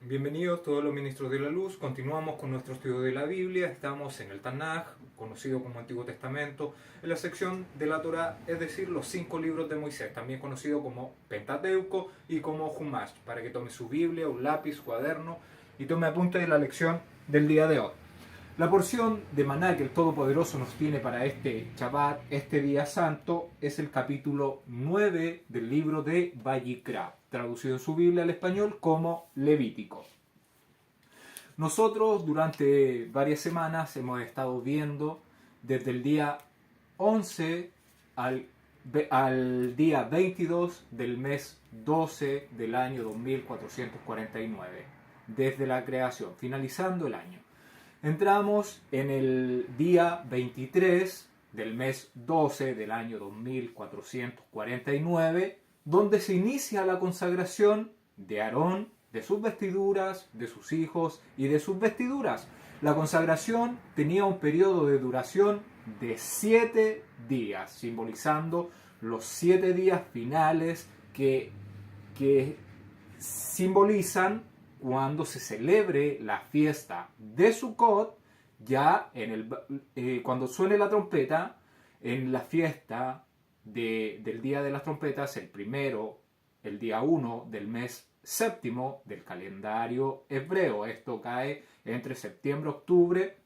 Bienvenidos todos los ministros de la luz. Continuamos con nuestro estudio de la Biblia. Estamos en el Tanaj, conocido como Antiguo Testamento, en la sección de la Torá, es decir, los 5 libros de Moisés, también conocido como Pentateuco y como Humash, para que tome su Biblia, un lápiz, cuaderno y tome apunte de la lección del día de hoy. La porción de maná que el Todopoderoso nos tiene para este Shabbat, este día santo, es el capítulo 9 del libro de Vayikra, traducido en su Biblia al español como Levítico. Nosotros durante varias semanas hemos estado viendo desde el día 11 al día 22 del mes 12 del año 2449, desde la creación, finalizando el año. Entramos en el día 23 del mes 12 del año 2449, donde se inicia la consagración de Aarón, de sus vestiduras, de sus hijos y de sus vestiduras. La consagración tenía un periodo de duración de 7 días, simbolizando los 7 días finales que simbolizan cuando se celebre la fiesta de Sukkot, ya cuando suene la trompeta, en la fiesta del Día de las Trompetas, el día 1 del mes séptimo del calendario hebreo. Esto cae entre septiembre y octubre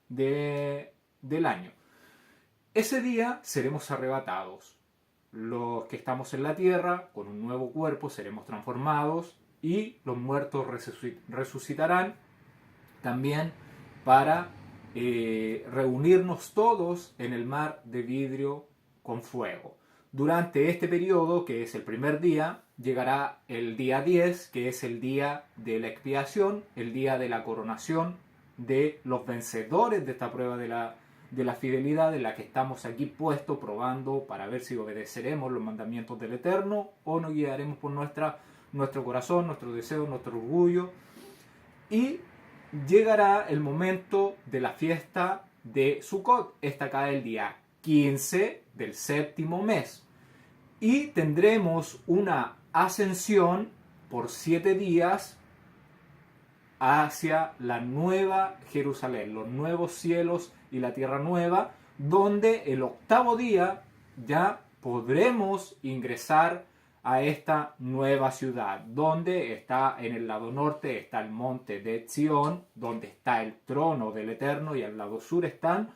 del año. Ese día seremos arrebatados. Los que estamos en la tierra, con un nuevo cuerpo, seremos transformados y los muertos resucitarán también para reunirnos todos en el mar de vidrio con fuego. Durante este periodo, que es el primer día, llegará el día 10, que es el día de la expiación, el día de la coronación de los vencedores de esta prueba de la fidelidad, en la que estamos aquí puestos probando para ver si obedeceremos los mandamientos del Eterno o nos guiaremos por nuestro corazón, nuestro deseo, nuestro orgullo. Y llegará el momento de la fiesta de Sukkot. Esta cae el día 15 del séptimo mes. Y tendremos una ascensión por 7 días hacia la nueva Jerusalén, los nuevos cielos y la tierra nueva, donde el octavo día ya podremos ingresar a esta nueva ciudad, donde está en el lado norte está el monte de Sión, donde está el trono del Eterno, y al lado sur están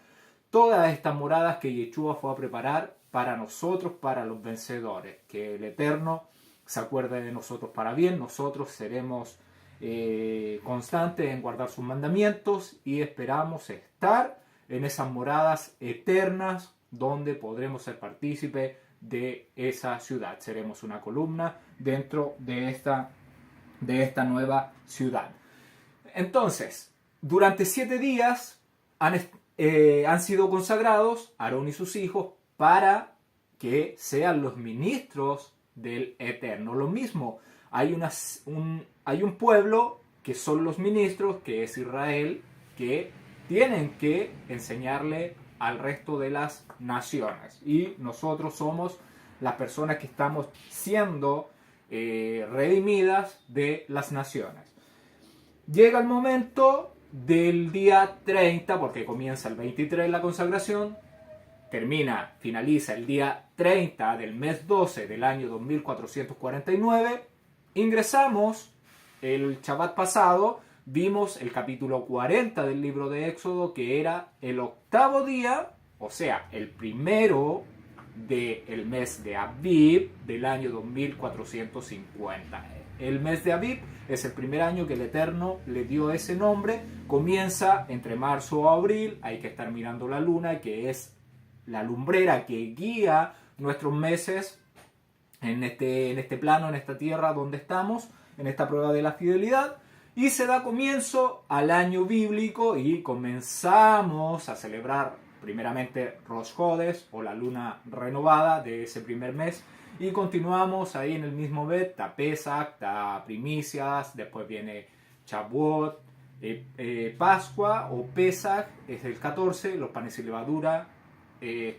todas estas moradas que Yeshua fue a preparar para nosotros, para los vencedores. Que el Eterno se acuerde de nosotros para bien. Nosotros seremos constantes en guardar sus mandamientos y esperamos estar en esas moradas eternas donde podremos ser partícipes de esa ciudad. Seremos una columna dentro de esta nueva ciudad. Entonces, durante 7 días han sido consagrados Aarón y sus hijos para que sean los ministros del Eterno. Lo mismo, hay un pueblo que son los ministros, que es Israel, que tienen que enseñarle al resto de las naciones. Y nosotros somos las personas que estamos siendo redimidas de las naciones. Llega el momento del día 30, porque comienza el 23 la consagración, finaliza el día 30 del mes 12 del año 2449. Ingresamos el Shabbat pasado, vimos el capítulo 40 del libro de Éxodo, que era el octavo día, o sea, el primero del mes de Aviv del año 2450. El mes de Aviv es el primer año que el Eterno le dio ese nombre. Comienza entre marzo o abril, hay que estar mirando la luna, que es la lumbrera que guía nuestros meses en este plano, en esta tierra donde estamos, en esta prueba de la fidelidad. Y se da comienzo al año bíblico y comenzamos a celebrar primeramente Rosh Hodesh, o la luna renovada de ese primer mes, y continuamos ahí en el mismo mes, ta Pesach, ta primicias, después viene Shavuot, Pascua o Pesach es el 14, los panes y levadura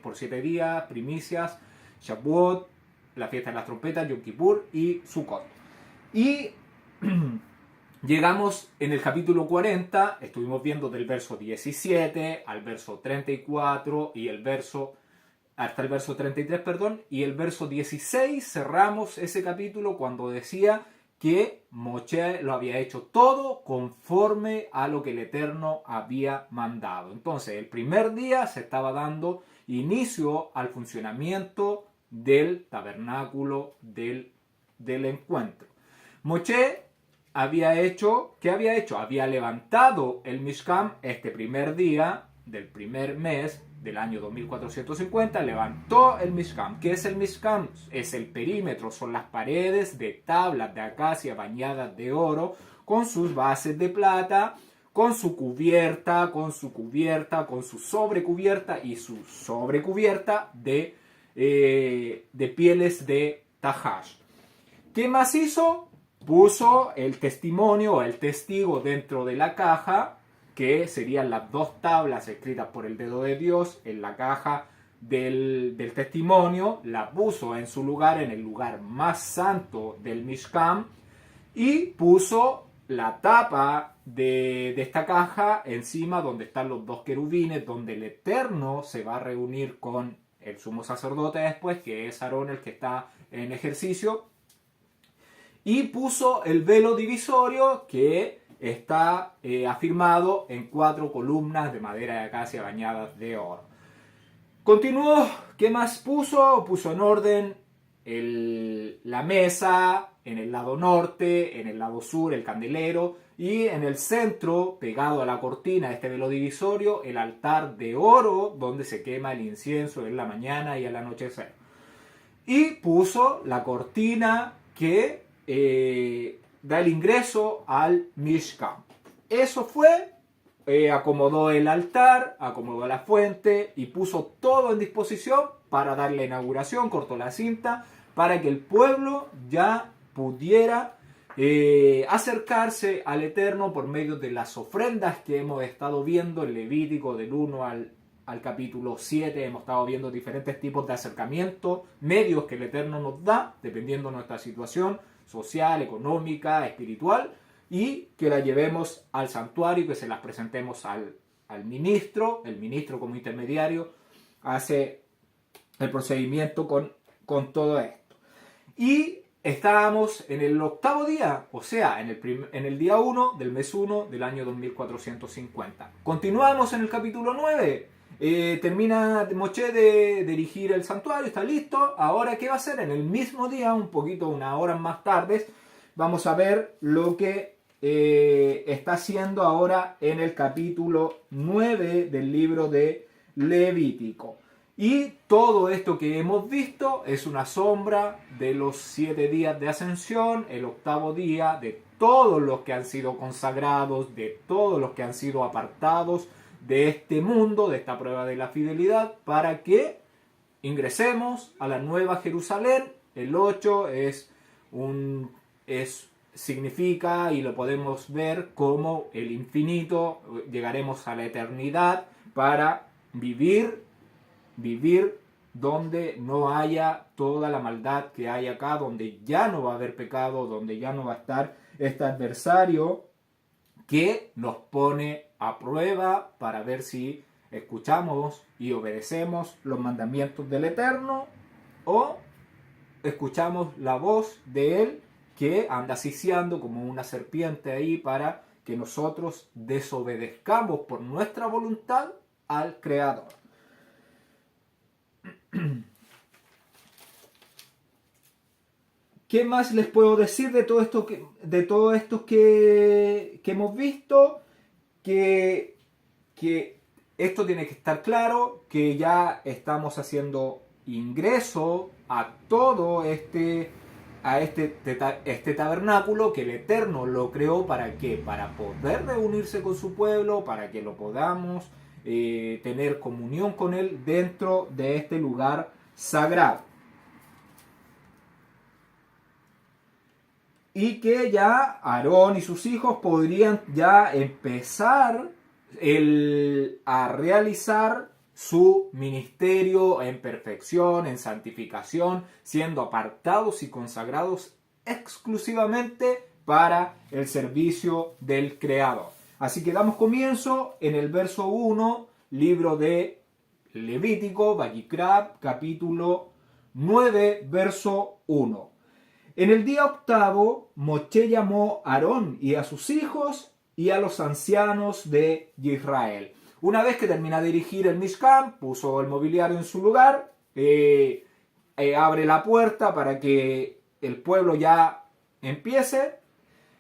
por 7 días, primicias, Shavuot, la fiesta de las trompetas, Yom Kippur y Sukkot. Y Llegamos en el capítulo 40, estuvimos viendo del verso 17 al verso 34 y hasta el verso 33, perdón, y el verso 16 cerramos ese capítulo cuando decía que Moshe lo había hecho todo conforme a lo que el Eterno había mandado. Entonces, el primer día se estaba dando inicio al funcionamiento del tabernáculo del encuentro. Moshe ¿qué había hecho? Había levantado el Mishkan este primer día del primer mes del año 2450, levantó el Mishkan. ¿Qué es el Mishkan? Es el perímetro, son las paredes de tablas de acacia bañadas de oro, con sus bases de plata, con su cubierta, con su sobrecubierta y su sobrecubierta de pieles de Tahash. ¿Qué más hizo? Puso el testimonio o el testigo dentro de la caja, que serían las dos tablas escritas por el dedo de Dios en la caja del testimonio, la puso en su lugar, en el lugar más santo del Mishkan, y puso la tapa de esta caja encima donde están los dos querubines, donde el Eterno se va a reunir con el sumo sacerdote después, que es Aarón el que está en ejercicio, y puso el velo divisorio que está afirmado en 4 columnas de madera de acacia bañadas de oro. Continuó, ¿qué más puso? Puso en orden la mesa, en el lado norte, en el lado sur el candelero, y en el centro, pegado a la cortina de este velo divisorio, el altar de oro donde se quema el incienso en la mañana y al anochecer. Y puso la cortina que da el ingreso al Mishkan. Eso fue, acomodó el altar, acomodó la fuente y puso todo en disposición para dar la inauguración, cortó la cinta para que el pueblo ya pudiera acercarse al Eterno por medio de las ofrendas que hemos estado viendo en Levítico del 1 al capítulo 7. Hemos estado viendo diferentes tipos de acercamiento, medios que el Eterno nos da, dependiendo de nuestra situación social, económica, espiritual, y que la llevemos al santuario y que se las presentemos al ministro. El ministro, como intermediario, hace el procedimiento con todo esto. Y estábamos en el 8º día, o sea, en el día 1 del mes 1 del año 2450. Continuamos en el capítulo 9. Termina Moshe de dirigir el santuario, está listo. Ahora, ¿qué va a hacer? En el mismo día, un poquito, unas horas más tarde, vamos a ver lo que está haciendo ahora en el capítulo 9 del libro de Levítico. Y todo esto que hemos visto es una sombra de los 7 días de ascensión, el 8º día, de todos los que han sido consagrados, de todos los que han sido apartados de este mundo, de esta prueba de la fidelidad, para que ingresemos a la nueva Jerusalén. El 8 significa, y lo podemos ver como el infinito, llegaremos a la eternidad para vivir donde no haya toda la maldad que hay acá, donde ya no va a haber pecado, donde ya no va a estar este adversario que nos pone a prueba para ver si escuchamos y obedecemos los mandamientos del Eterno o escuchamos la voz de Él que anda asfixiando como una serpiente ahí para que nosotros desobedezcamos por nuestra voluntad al Creador. ¿Qué más les puedo decir de todo esto que hemos visto? Que esto tiene que estar claro, que ya estamos haciendo ingreso a todo este tabernáculo, que el Eterno lo creó ¿para qué? Para poder reunirse con su pueblo, para que lo podamos tener comunión con Él dentro de este lugar sagrado. Y que ya Aarón y sus hijos podrían ya empezar a realizar su ministerio en perfección, en santificación, siendo apartados y consagrados exclusivamente para el servicio del Creador. Así que damos comienzo en el verso 1, libro de Levítico, Vayikra, capítulo 9, verso 1. En el día octavo, Moshe llamó a Aarón y a sus hijos y a los ancianos de Israel. Una vez que termina de dirigir el Mishkan, puso el mobiliario en su lugar, abre la puerta para que el pueblo ya empiece,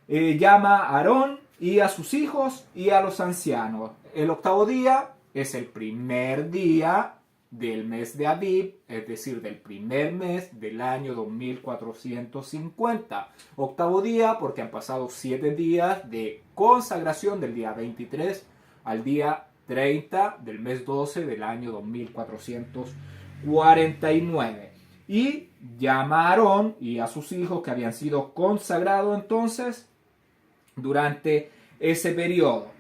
llama a Aarón y a sus hijos y a los ancianos. El octavo día es el primer día del mes de Abib, es decir, del primer mes del año 2450. Octavo día porque han pasado 7 días de consagración del día 23 al día 30 del mes 12 del año 2449. Y llama a Aarón y a sus hijos que habían sido consagrados entonces durante ese periodo.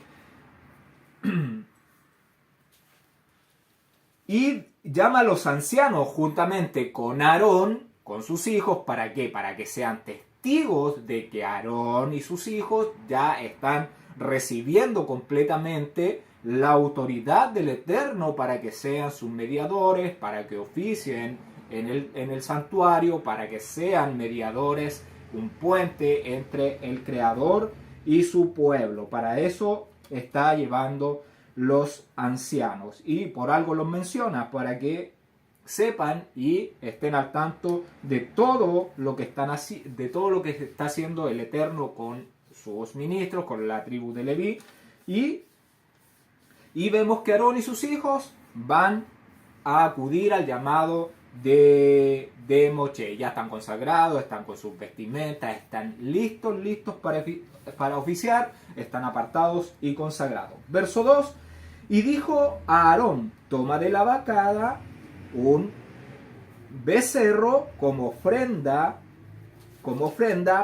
Y llama a los ancianos juntamente con Aarón, con sus hijos, ¿para qué? Para que sean testigos de que Aarón y sus hijos ya están recibiendo completamente la autoridad del Eterno para que sean sus mediadores, para que oficien en el santuario, para que sean mediadores, un puente entre el Creador y su pueblo. Para eso está llevando los ancianos, y por algo los menciona, para que sepan y estén al tanto de todo lo que está haciendo el Eterno con sus ministros, con la tribu de Leví, y vemos que Aarón y sus hijos van a acudir al llamado de Moshe. Ya están consagrados, están con sus vestimentas, están listos para oficiar, están apartados y consagrados. Verso 2. Y dijo a Aarón: toma de la vacada un becerro como ofrenda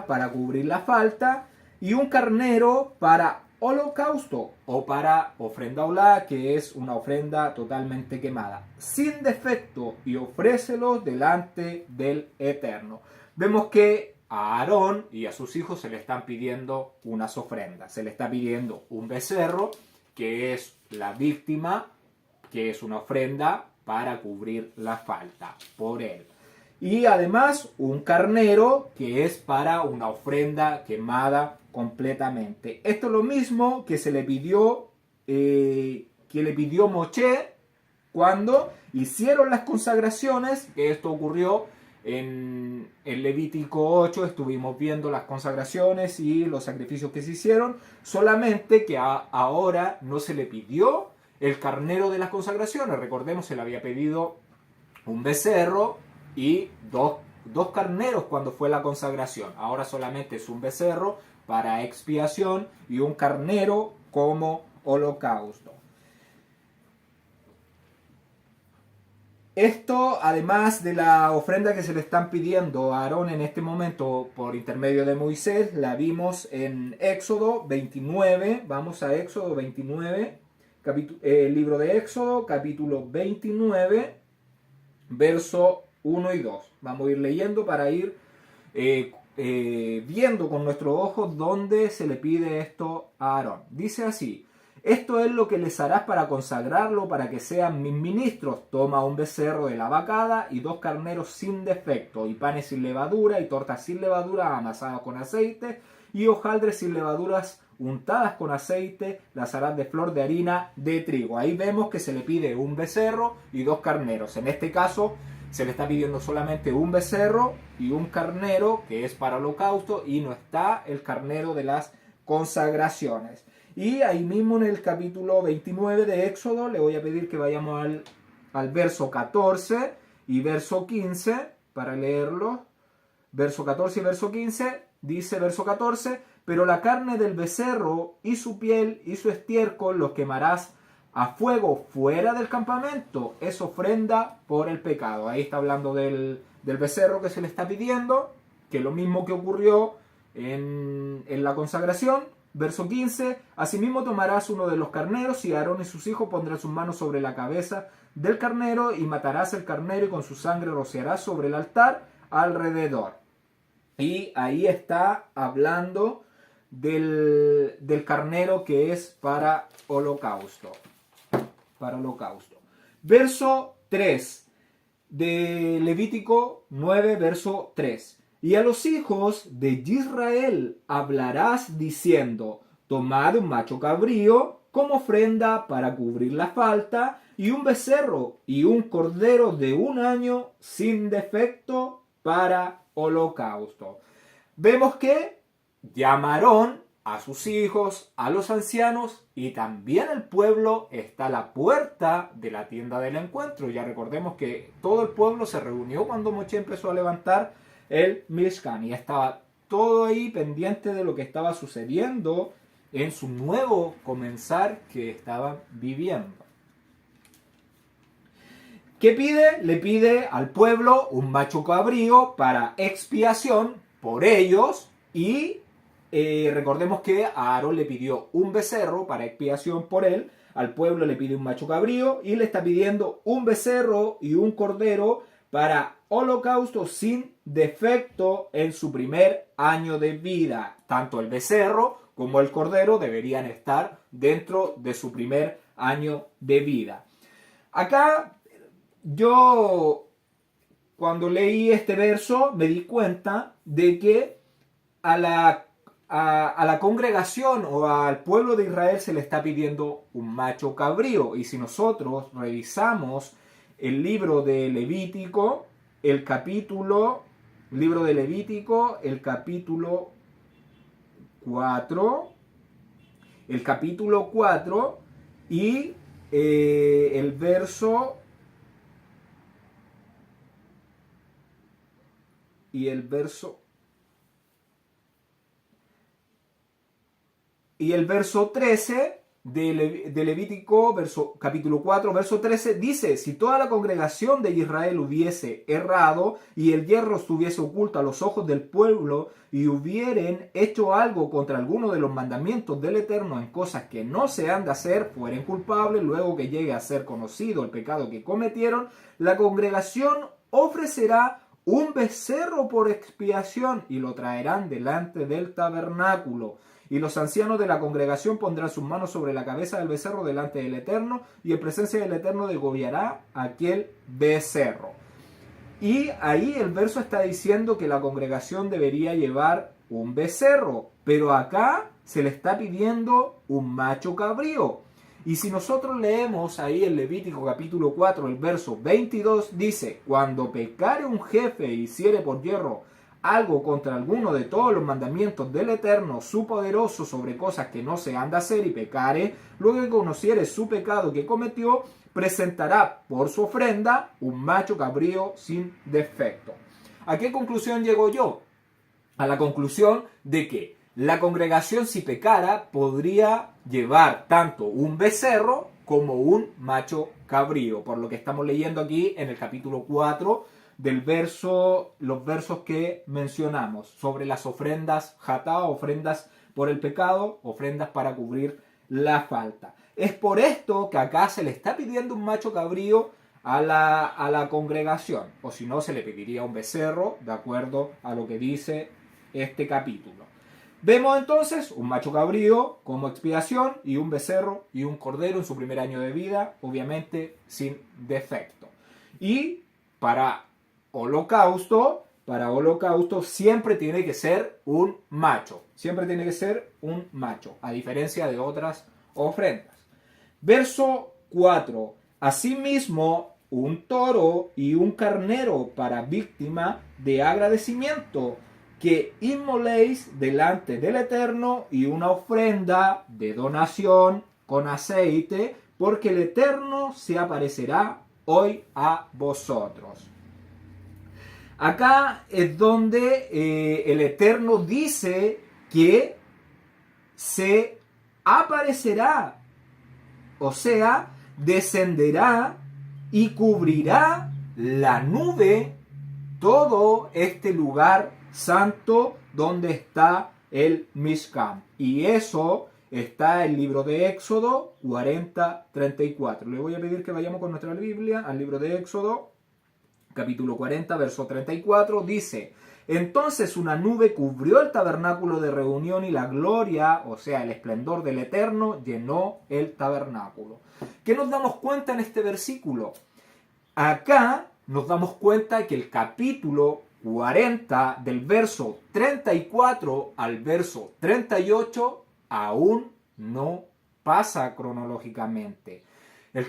para cubrir la falta, y un carnero para holocausto o para ofrenda olá, que es una ofrenda totalmente quemada, sin defecto, y ofrécelos delante del Eterno. Vemos que a Aarón y a sus hijos se le están pidiendo unas ofrendas. Se le está pidiendo un becerro, que es la víctima, que es una ofrenda para cubrir la falta por él. Y además un carnero, que es para una ofrenda quemada completamente. Esto es lo mismo que se le pidió, Moshe cuando hicieron las consagraciones, que esto ocurrió en Levítico 8, estuvimos viendo las consagraciones y los sacrificios que se hicieron, solamente que ahora no se le pidió el carnero de las consagraciones. Recordemos, se le había pedido un becerro y dos carneros cuando fue la consagración. Ahora solamente es un becerro para expiación y un carnero como holocausto. Esto, además de la ofrenda que se le están pidiendo a Aarón en este momento por intermedio de Moisés, la vimos en Éxodo 29. Vamos a Éxodo 29, libro de Éxodo, capítulo 29, verso 1 y 2. Vamos a ir leyendo para ir viendo con nuestros ojos dónde se le pide esto a Aarón. Dice así: esto es lo que les harás para consagrarlo, para que sean mis ministros. Toma un becerro de la vacada y 2 carneros sin defecto, y panes sin levadura, y tortas sin levadura amasadas con aceite, y hojaldres sin levaduras untadas con aceite, las harás de flor de harina de trigo. Ahí vemos que se le pide un becerro y 2 carneros. En este caso se le está pidiendo solamente un becerro y un carnero, que es para holocausto, y no está el carnero de las consagraciones. Y ahí mismo en el capítulo 29 de Éxodo le voy a pedir que vayamos al verso 14 y verso 15 para leerlo. Verso 14 y verso 15, dice verso 14: pero la carne del becerro y su piel y su estiércol los quemarás a fuego fuera del campamento, es ofrenda por el pecado. Ahí está hablando del becerro que se le está pidiendo, que es lo mismo que ocurrió en la consagración. Verso 15: asimismo tomarás uno de los carneros, y Aarón y sus hijos pondrán sus manos sobre la cabeza del carnero, y matarás el carnero, y con su sangre rociarás sobre el altar alrededor. Y ahí está hablando del carnero que es para holocausto. Para holocausto. Verso 3 de Levítico 9, verso 3. Y a los hijos de Israel hablarás diciendo: tomad un macho cabrío como ofrenda para cubrir la falta, y un becerro y un cordero de 1 año sin defecto para holocausto. Vemos que llamaron a sus hijos, a los ancianos, y también el pueblo está a la puerta de la tienda del encuentro. Ya recordemos que todo el pueblo se reunió cuando Moshe empezó a levantar el Mishkan, y estaba todo ahí pendiente de lo que estaba sucediendo en su nuevo comenzar que estaban viviendo. ¿Qué pide? Le pide al pueblo un macho cabrío para expiación por ellos, y recordemos que a Aarón le pidió un becerro para expiación por él, al pueblo le pide un macho cabrío y le está pidiendo un becerro y un cordero para holocausto sin defecto en su primer año de vida. Tanto el becerro como el cordero deberían estar dentro de su primer año de vida. Acá yo, cuando leí este verso, me di cuenta de que a la congregación o al pueblo de Israel se le está pidiendo un macho cabrío. Y si nosotros revisamos el libro de Levítico, el capítulo 4, el capítulo 4 y el verso y el verso 13 de Levítico, capítulo 4, verso 13, dice: si toda la congregación de Israel hubiese errado y el hierro estuviese oculto a los ojos del pueblo y hubieren hecho algo contra alguno de los mandamientos del Eterno en cosas que no se han de hacer, fueren culpables, luego que llegue a ser conocido el pecado que cometieron, la congregación ofrecerá un becerro por expiación y lo traerán delante del tabernáculo. Y los ancianos de la congregación pondrán sus manos sobre la cabeza del becerro delante del Eterno, y en presencia del Eterno degollará aquel becerro. Y ahí el verso está diciendo que la congregación debería llevar un becerro, pero acá se le está pidiendo un macho cabrío. Y si nosotros leemos ahí en Levítico capítulo 4, el verso 22, dice: cuando pecare un jefe e hiciere por hierro algo contra alguno de todos los mandamientos del Eterno, su poderoso, sobre cosas que no se han de hacer, y pecare, luego que conociere su pecado que cometió, presentará por su ofrenda un macho cabrío sin defecto. ¿A qué conclusión llego yo? A la conclusión de que la congregación, si pecara, podría llevar tanto un becerro como un macho cabrío, por lo que estamos leyendo aquí en el capítulo 4 los versos que mencionamos sobre las ofrendas jatá, ofrendas por el pecado, ofrendas para cubrir la falta. Es por esto que acá se le está pidiendo un macho cabrío a la congregación, o si no se le pediría un becerro, de acuerdo a lo que dice este capítulo. Vemos entonces un macho cabrío como expiación y un becerro y un cordero en su primer año de vida, obviamente sin defecto. Y para holocausto siempre tiene que ser un macho. Siempre tiene que ser un macho, a diferencia de otras ofrendas. Verso 4. Asimismo, un toro y un carnero para víctima de agradecimiento, que inmoléis delante del Eterno, y una ofrenda de donación con aceite, porque el Eterno se aparecerá hoy a vosotros. Acá es donde el Eterno dice que se aparecerá, o sea, descenderá y cubrirá la nube todo este lugar santo donde está el Mishkan. Y eso está en el libro de Éxodo 40:34. Le voy a pedir que vayamos con nuestra Biblia al libro de Éxodo, capítulo 40, verso 34. Dice: Entonces una nube cubrió el tabernáculo de reunión y la gloria, o sea, el esplendor del Eterno, llenó el tabernáculo. ¿Qué nos damos cuenta en este versículo? Acá nos damos cuenta que el capítulo 40, del verso 34 al verso 38, aún no pasa cronológicamente.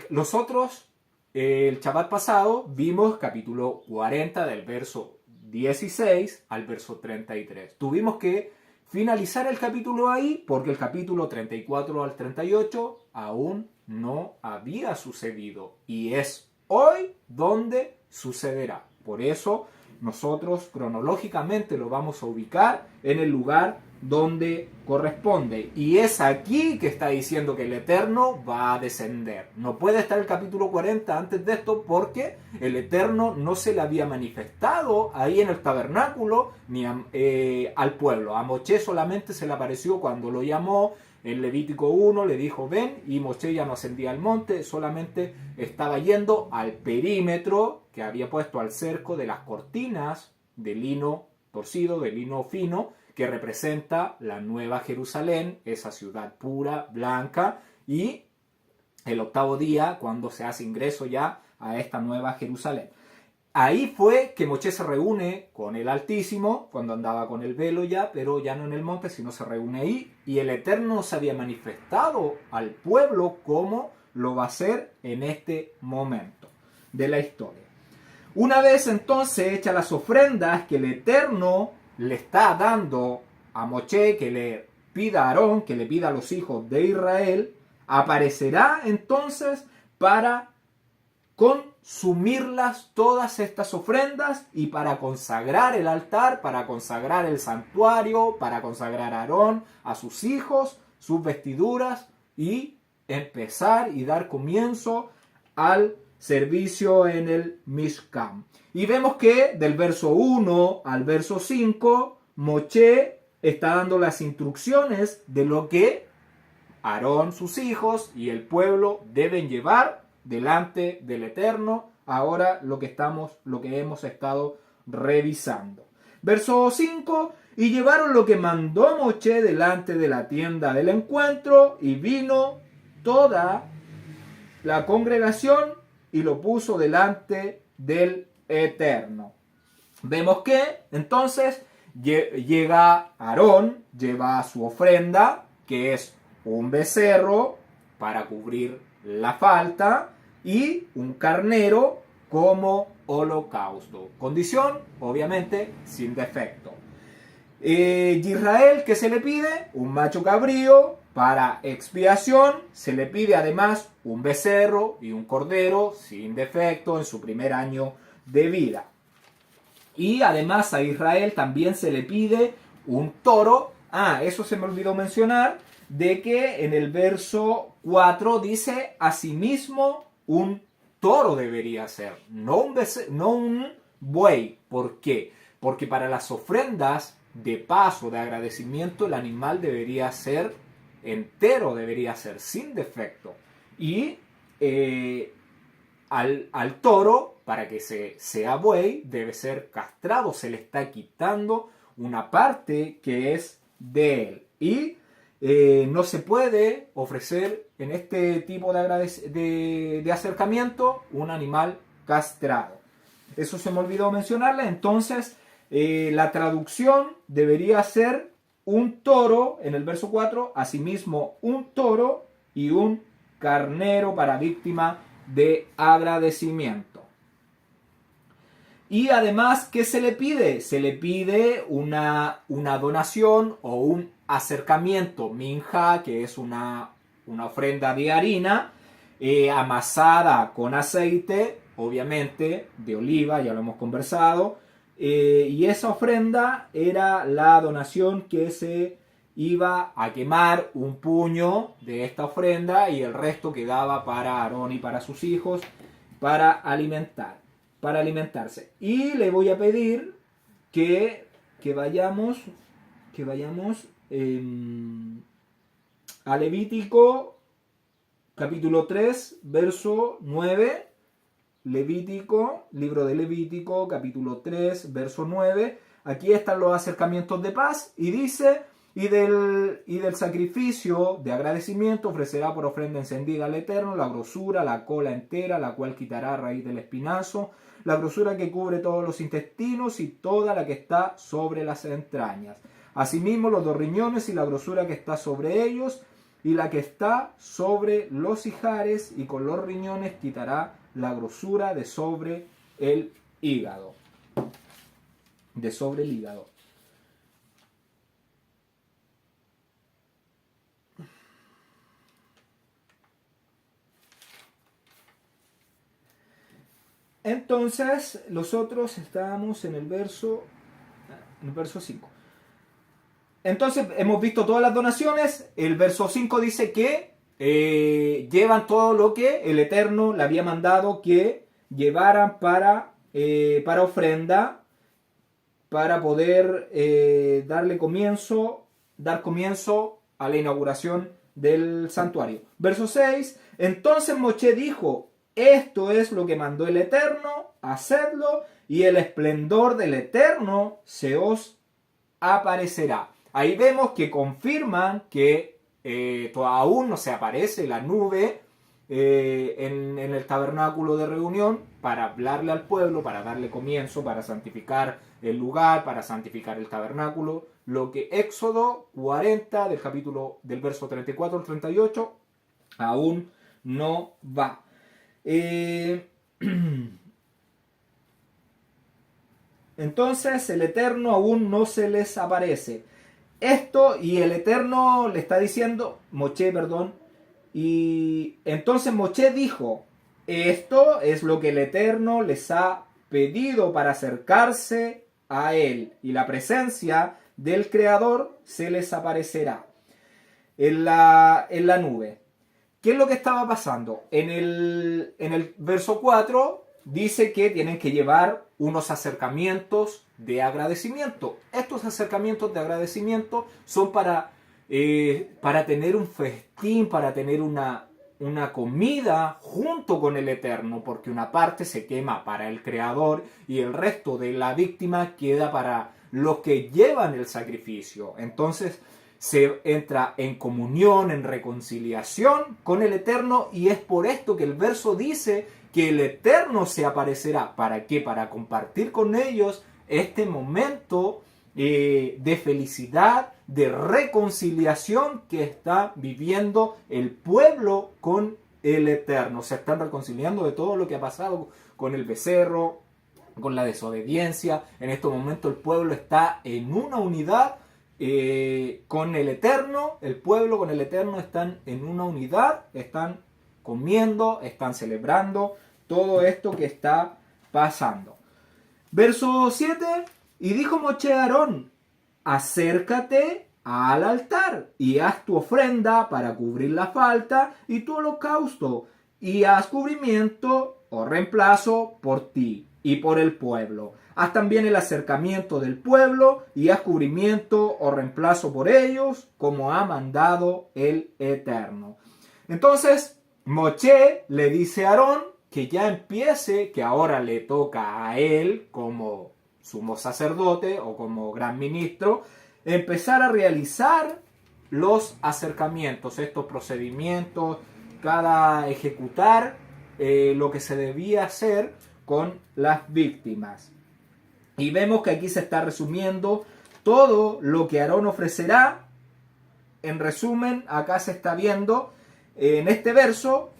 Nosotros, el Shabbat pasado, vimos capítulo 40 del verso 16 al verso 33. Tuvimos que finalizar el capítulo ahí porque el capítulo 34 al 38 aún no había sucedido. Y es hoy donde sucederá. Por eso nosotros cronológicamente lo vamos a ubicar en el lugar donde corresponde. Y es aquí que está diciendo que el Eterno va a descender. No puede estar el capítulo 40 antes de esto porque el Eterno no se le había manifestado ahí en el tabernáculo ni al pueblo. A Moshe solamente se le apareció cuando lo llamó. En Levítico 1 le dijo ven, y Moshe ya no ascendía al monte, solamente estaba yendo al perímetro que había puesto al cerco de las cortinas de lino torcido, de lino fino, que representa la Nueva Jerusalén, esa ciudad pura, blanca, y el octavo día cuando se hace ingreso ya a esta Nueva Jerusalén. Ahí fue que Moshe se reúne con el Altísimo, cuando andaba con el velo ya, pero ya no en el monte, sino se reúne ahí, y el Eterno se había manifestado al pueblo como lo va a hacer en este momento de la historia. Una vez entonces hechas las ofrendas que el Eterno le está dando a Moshe, que le pida a Aarón, que le pida a los hijos de Israel, aparecerá entonces para consumirlas todas estas ofrendas y para consagrar el altar, para consagrar el santuario, para consagrar a Aarón, a sus hijos, sus vestiduras y empezar y dar comienzo al servicio en el Mishkan. Y vemos que del verso 1 al verso 5, Moshe está dando las instrucciones de lo que Aarón, sus hijos y el pueblo deben llevar delante del Eterno, ahora lo que hemos estado revisando. Verso 5, y llevaron lo que mandó Moshe delante de la tienda del encuentro, y vino toda la congregación y lo puso delante del Eterno. Vemos que entonces llega Aarón, lleva su ofrenda, que es un becerro para cubrir la falta, y un carnero como holocausto. Condición, obviamente, sin defecto. Israel, ¿qué se le pide? Un macho cabrío para expiación. Se le pide además un becerro y un cordero sin defecto en su primer año de vida. Y además a Israel también se le pide un toro. Eso se me olvidó mencionar, de que en el verso 4 dice, asimismo un toro debería ser, no un buey. ¿Por qué? Porque para las ofrendas de paz o de agradecimiento el animal debería ser entero, debería ser sin defecto. Y al toro, para que sea buey, debe ser castrado, se le está quitando una parte que es de él. Y no se puede ofrecer en este tipo de acercamiento un animal castrado. Eso se me olvidó mencionarle. Entonces, la traducción debería ser un toro, en el verso 4, asimismo un toro y un carnero para víctima de agradecimiento. Y además, ¿qué se le pide? Se le pide una donación o un acercamiento, minja, que es una ofrenda de harina amasada con aceite, obviamente, de oliva, ya lo hemos conversado. Y esa ofrenda era la donación que se iba a quemar un puño de esta ofrenda y el resto quedaba para Aarón y para sus hijos para alimentarse. Y le voy a pedir que vayamos a Levítico capítulo 3, verso 9. Levítico, libro de Levítico, capítulo 3, verso 9. Aquí están los acercamientos de paz y dice, y del sacrificio de agradecimiento ofrecerá por ofrenda encendida al Eterno la grosura, la cola entera, la cual quitará a raíz del espinazo, la grosura que cubre todos los intestinos y toda la que está sobre las entrañas. Asimismo los 2 riñones y la grosura que está sobre ellos y la que está sobre los ijares, y con los riñones quitará la grosura de sobre el hígado. De sobre el hígado. Entonces, nosotros estábamos en el verso 5. Entonces, hemos visto todas las donaciones. El verso 5 dice que llevan todo lo que el Eterno le había mandado que llevaran para ofrenda, para poder dar comienzo a la inauguración del santuario. Verso 6. Entonces Moshe dijo: esto es lo que mandó el Eterno, hacedlo, y el esplendor del Eterno se os aparecerá. Ahí vemos que confirman que aún no se aparece la nube en el tabernáculo de reunión para hablarle al pueblo, para darle comienzo, para santificar el lugar, para santificar el tabernáculo. Lo que Éxodo 40 del verso 34 al 38 aún no va. Entonces el Eterno aún no se les aparece. Esto, y el Eterno le está diciendo, y entonces Moshe dijo: esto es lo que el Eterno les ha pedido para acercarse a él, y la presencia del Creador se les aparecerá en la nube. ¿Qué es lo que estaba pasando? En el verso 4 dice que tienen que llevar unos acercamientos de agradecimiento. Estos acercamientos de agradecimiento son para tener un festín, para tener una comida junto con el Eterno, porque una parte se quema para el Creador y el resto de la víctima queda para los que llevan el sacrificio. Entonces se entra en comunión, en reconciliación con el Eterno, y es por esto que el verso dice que el Eterno se aparecerá. ¿Para qué? Para compartir con ellos este momento de felicidad, de reconciliación que está viviendo el pueblo con el Eterno. Se están reconciliando de todo lo que ha pasado con el becerro, con la desobediencia. En este momento el pueblo está en una unidad con el Eterno. El pueblo con el Eterno están en una unidad, están comiendo, están celebrando todo esto que está pasando. Verso 7. Y dijo Moshe a Aarón: acércate al altar y haz tu ofrenda para cubrir la falta y tu holocausto, y haz cubrimiento o reemplazo por ti y por el pueblo. Haz también el acercamiento del pueblo y haz cubrimiento o reemplazo por ellos, como ha mandado el Eterno. Entonces Moshe le dice a Aarón que ya empiece, que ahora le toca a él como sumo sacerdote o como gran ministro, empezar a realizar los acercamientos, estos procedimientos, ejecutar lo que se debía hacer con las víctimas. Y vemos que aquí se está resumiendo todo lo que Aarón ofrecerá. En resumen, acá se está viendo en este verso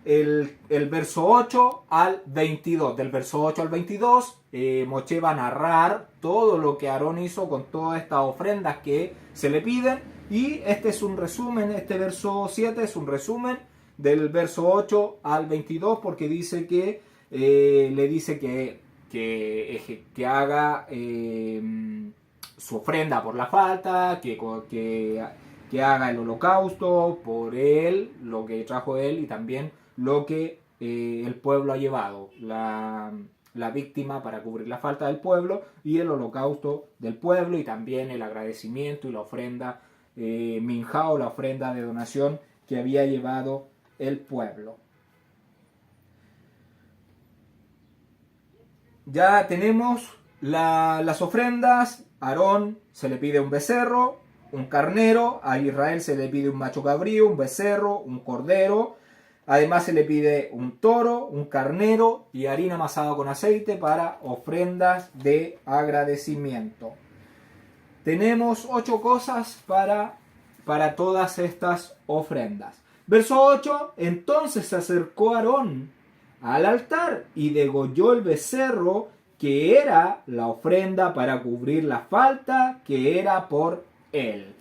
el verso 8 al 22. Del verso 8 al 22, Moshe va a narrar todo lo que Aarón hizo con todas estas ofrendas que se le piden. Y este es un resumen, este verso 7 es un resumen del verso 8 al 22, porque dice que le dice que haga su ofrenda por la falta, que haga el holocausto por él, lo que trajo él, y también lo que el pueblo ha llevado, la víctima para cubrir la falta del pueblo, y el holocausto del pueblo, y también el agradecimiento y la ofrenda minjá, o la ofrenda de donación que había llevado el pueblo. Ya tenemos las ofrendas, a Aarón se le pide un becerro, un carnero, a Israel se le pide un macho cabrío, un becerro, un cordero. Además se le pide un toro, un carnero y harina amasada con aceite para ofrendas de agradecimiento. Tenemos 8 cosas para todas estas ofrendas. Verso 8, entonces se acercó Aarón al altar y degolló el becerro que era la ofrenda para cubrir la falta que era por él.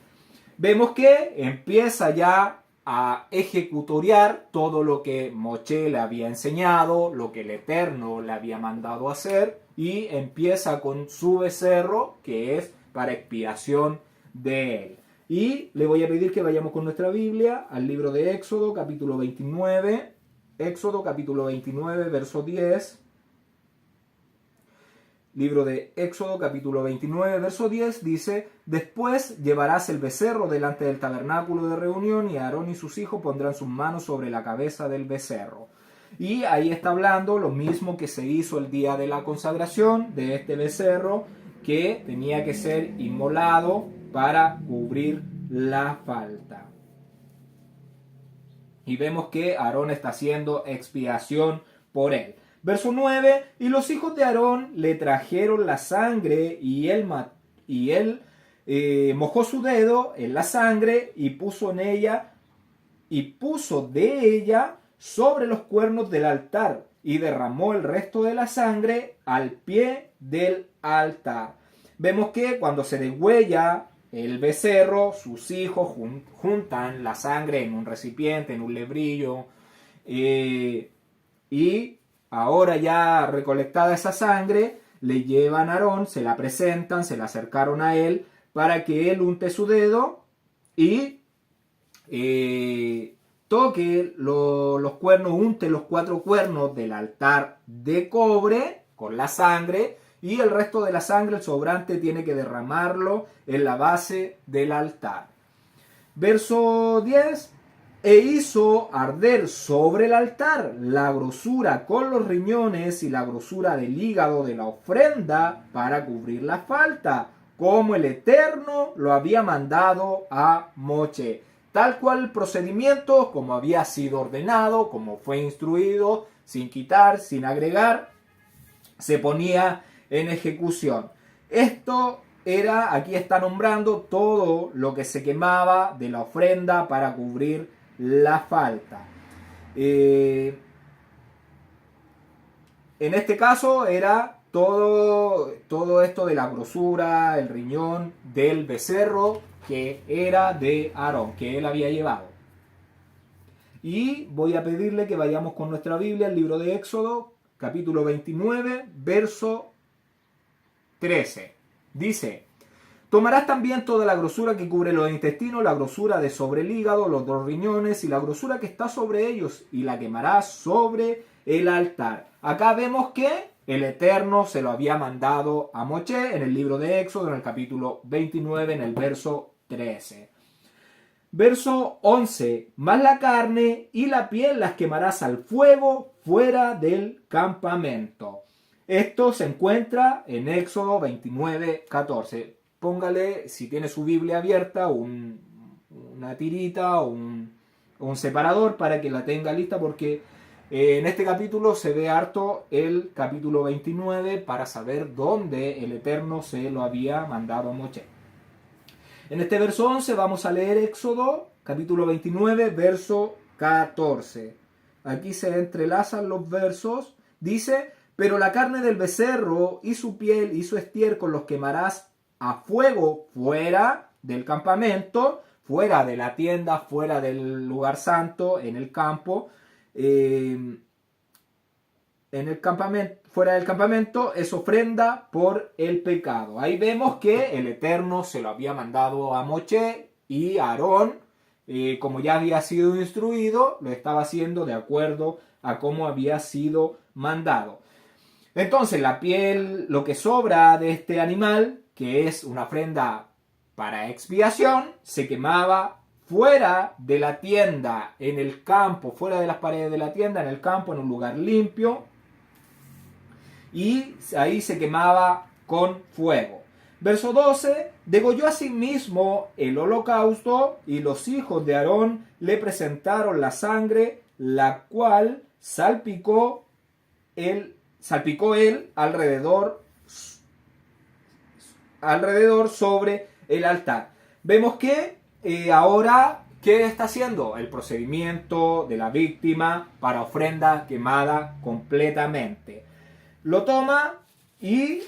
Vemos que empieza ya a ejecutoriar todo lo que Moshe le había enseñado, lo que el Eterno le había mandado hacer, y empieza con su becerro que es para expiación de él. Y le voy a pedir que vayamos con nuestra Biblia al libro de Éxodo, capítulo 29. Éxodo, capítulo 29, verso 10. Libro de Éxodo, capítulo 29, verso 10, dice: después llevarás el becerro delante del tabernáculo de reunión y Aarón y sus hijos pondrán sus manos sobre la cabeza del becerro. Y ahí está hablando lo mismo que se hizo el día de la consagración de este becerro, que tenía que ser inmolado para cubrir la falta. Y vemos que Aarón está haciendo expiación por él. Verso 9, y los hijos de Aarón le trajeron la sangre y él mojó su dedo en la sangre y puso de ella sobre los cuernos del altar y derramó el resto de la sangre al pie del altar. Vemos que cuando se degüella el becerro, sus hijos juntan la sangre en un recipiente, en un lebrillo, y ahora ya recolectada esa sangre, le llevan a Aarón, se la presentan, se la acercaron a él para que él unte su dedo y toque los cuernos, unte los 4 cuernos del altar de cobre con la sangre, y el resto de la sangre, el sobrante, tiene que derramarlo en la base del altar. Verso 10. E hizo arder sobre el altar la grosura con los riñones y la grosura del hígado de la ofrenda para cubrir la falta, como el Eterno lo había mandado a Moshe. Tal cual el procedimiento, como había sido ordenado, como fue instruido, sin quitar, sin agregar, se ponía en ejecución. Esto era, aquí está nombrando todo lo que se quemaba de la ofrenda para cubrir la falta. En este caso era todo esto de la grosura, el riñón del becerro que era de Aarón, que él había llevado. Y voy a pedirle que vayamos con nuestra Biblia al libro de Éxodo, capítulo 29, verso 13. Dice: tomarás también toda la grosura que cubre los intestinos, la grosura de sobre el hígado, los 2 riñones y la grosura que está sobre ellos, y la quemarás sobre el altar. Acá vemos que el Eterno se lo había mandado a Moshe en el libro de Éxodo, en el capítulo 29, en el verso 13. Verso 11. Mas la carne y la piel las quemarás al fuego fuera del campamento. Esto se encuentra en Éxodo 29, 14. Póngale, si tiene su Biblia abierta, una tirita o un separador para que la tenga lista, porque en este capítulo se ve harto el capítulo 29 para saber dónde el Eterno se lo había mandado a Moshe. En este verso 11 vamos a leer Éxodo capítulo 29, verso 14. Aquí se entrelazan los versos. Dice: pero la carne del becerro y su piel y su estiércol los quemarás a fuego fuera del campamento, fuera de la tienda, fuera del lugar santo, en el campo. En el campamento, fuera del campamento, es ofrenda por el pecado. Ahí vemos que el Eterno se lo había mandado a Moshe, y Aarón, como ya había sido instruido, lo estaba haciendo de acuerdo a cómo había sido mandado. Entonces la piel, lo que sobra de este animal, que es una ofrenda para expiación, se quemaba fuera de la tienda, en el campo, fuera de las paredes de la tienda, en el campo, en un lugar limpio. Y ahí se quemaba con fuego. Verso 12, degolló asimismo el holocausto y los hijos de Aarón le presentaron la sangre, la cual salpicó él alrededor sobre el altar. Vemos que ahora, ¿qué está haciendo? El procedimiento de la víctima para ofrenda quemada completamente. Lo toma y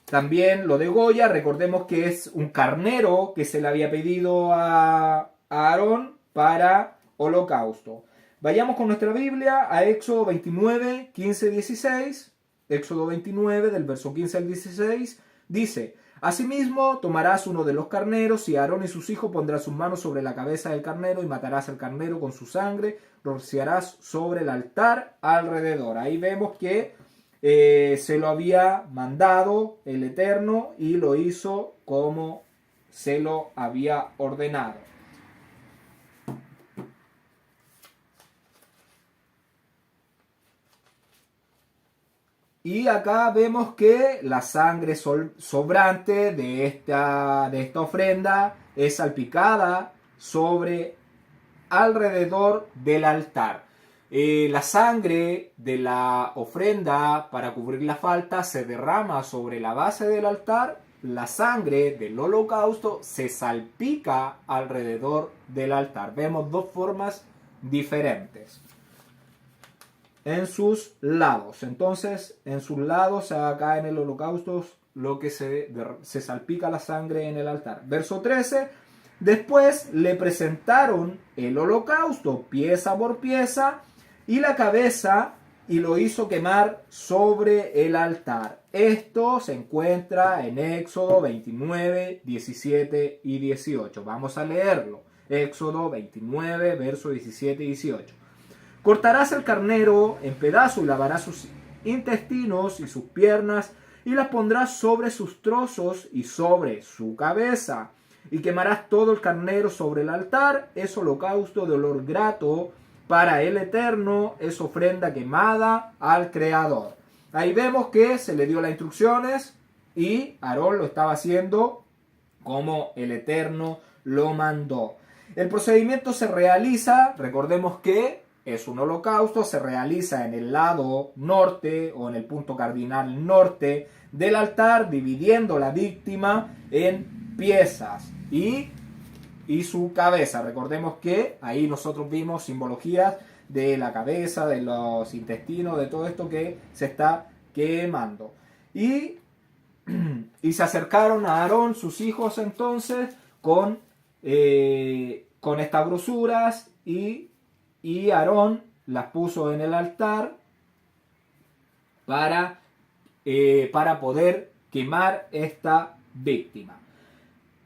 también lo degolla. Recordemos que es un carnero que se le había pedido a Aarón para holocausto. Vayamos con nuestra Biblia a Éxodo 29, 15, 16. Éxodo 29, del verso 15 al 16, dice: Asimismo, tomarás uno de los carneros, y Aarón y sus hijos pondrán sus manos sobre la cabeza del carnero, y matarás al carnero con su sangre, rociarás sobre el altar alrededor. Ahí vemos que se lo había mandado el Eterno, y lo hizo como se lo había ordenado. Y acá vemos que la sangre sobrante de esta ofrenda es salpicada sobre alrededor del altar. La sangre de la ofrenda para cubrir la falta se derrama sobre la base del altar. La sangre del holocausto se salpica alrededor del altar. Vemos dos formas diferentes en sus lados. Entonces, en sus lados, acá en el holocausto, lo que se salpica la sangre en el altar. Verso 13. Después le presentaron el holocausto pieza por pieza y la cabeza, y lo hizo quemar sobre el altar. Esto se encuentra en Éxodo 29, 17 y 18. Vamos a leerlo. Éxodo 29, versos 17 y 18. Cortarás el carnero en pedazos y lavarás sus intestinos y sus piernas y las pondrás sobre sus trozos y sobre su cabeza. Y quemarás todo el carnero sobre el altar. Es holocausto de olor grato para el Eterno. Es ofrenda quemada al Creador. Ahí vemos que se le dio las instrucciones y Aarón lo estaba haciendo como el Eterno lo mandó. El procedimiento se realiza, recordemos que es un holocausto, se realiza en el lado norte o en el punto cardinal norte del altar, dividiendo la víctima en piezas y su cabeza. Recordemos que ahí nosotros vimos simbologías de la cabeza, de los intestinos, de todo esto que se está quemando. Y se acercaron a Aarón, sus hijos, entonces, con estas grosuras, y Aarón las puso en el altar para poder quemar esta víctima.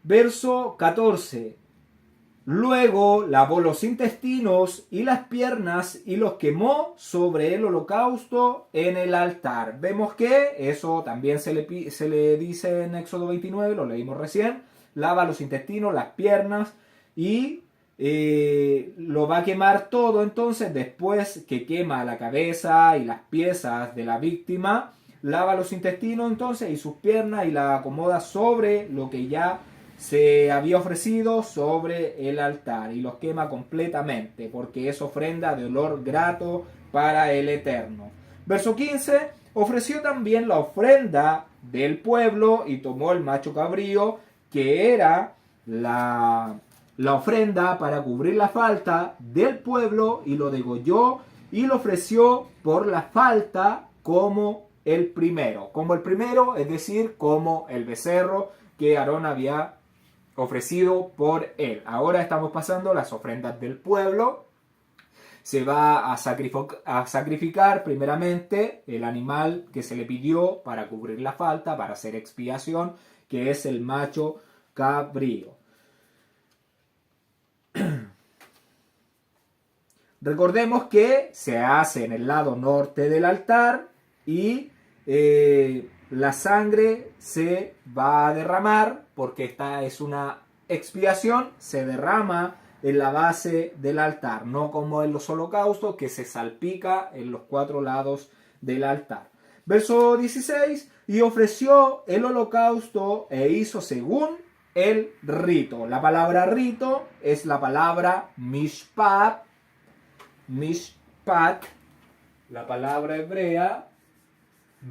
Verso 14. Luego lavó los intestinos y las piernas y los quemó sobre el holocausto en el altar. Vemos que eso también se le dice en Éxodo 29, lo leímos recién. Lava los intestinos, las piernas y lo va a quemar todo. Entonces, después que quema la cabeza y las piezas de la víctima, lava los intestinos entonces y sus piernas y la acomoda sobre lo que ya se había ofrecido sobre el altar y los quema completamente porque es ofrenda de olor grato para el Eterno. Verso 15. Ofreció también la ofrenda del pueblo y tomó el macho cabrío, que era la ofrenda para cubrir la falta del pueblo, y lo degolló y lo ofreció por la falta como el primero, es decir, como el becerro que Aarón había ofrecido por él. Ahora estamos pasando las ofrendas del pueblo. Se va a sacrificar primeramente el animal que se le pidió para cubrir la falta, para hacer expiación, que es el macho cabrío. Recordemos que se hace en el lado norte del altar y la sangre se va a derramar porque esta es una expiación, se derrama en la base del altar, no como en los holocaustos que se salpica en los 4 lados del altar. Verso 16, y ofreció el holocausto e hizo según el rito. La palabra rito es la palabra mishpat, mishpat, la palabra hebrea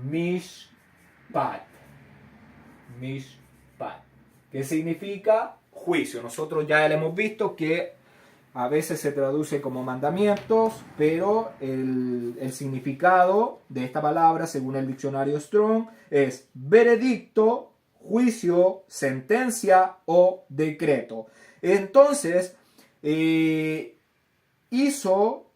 mishpat, mishpat, que significa juicio. Nosotros ya le hemos visto que a veces se traduce como mandamientos, pero el significado de esta palabra, según el diccionario Strong, es veredicto, juicio, sentencia o decreto. Entonces,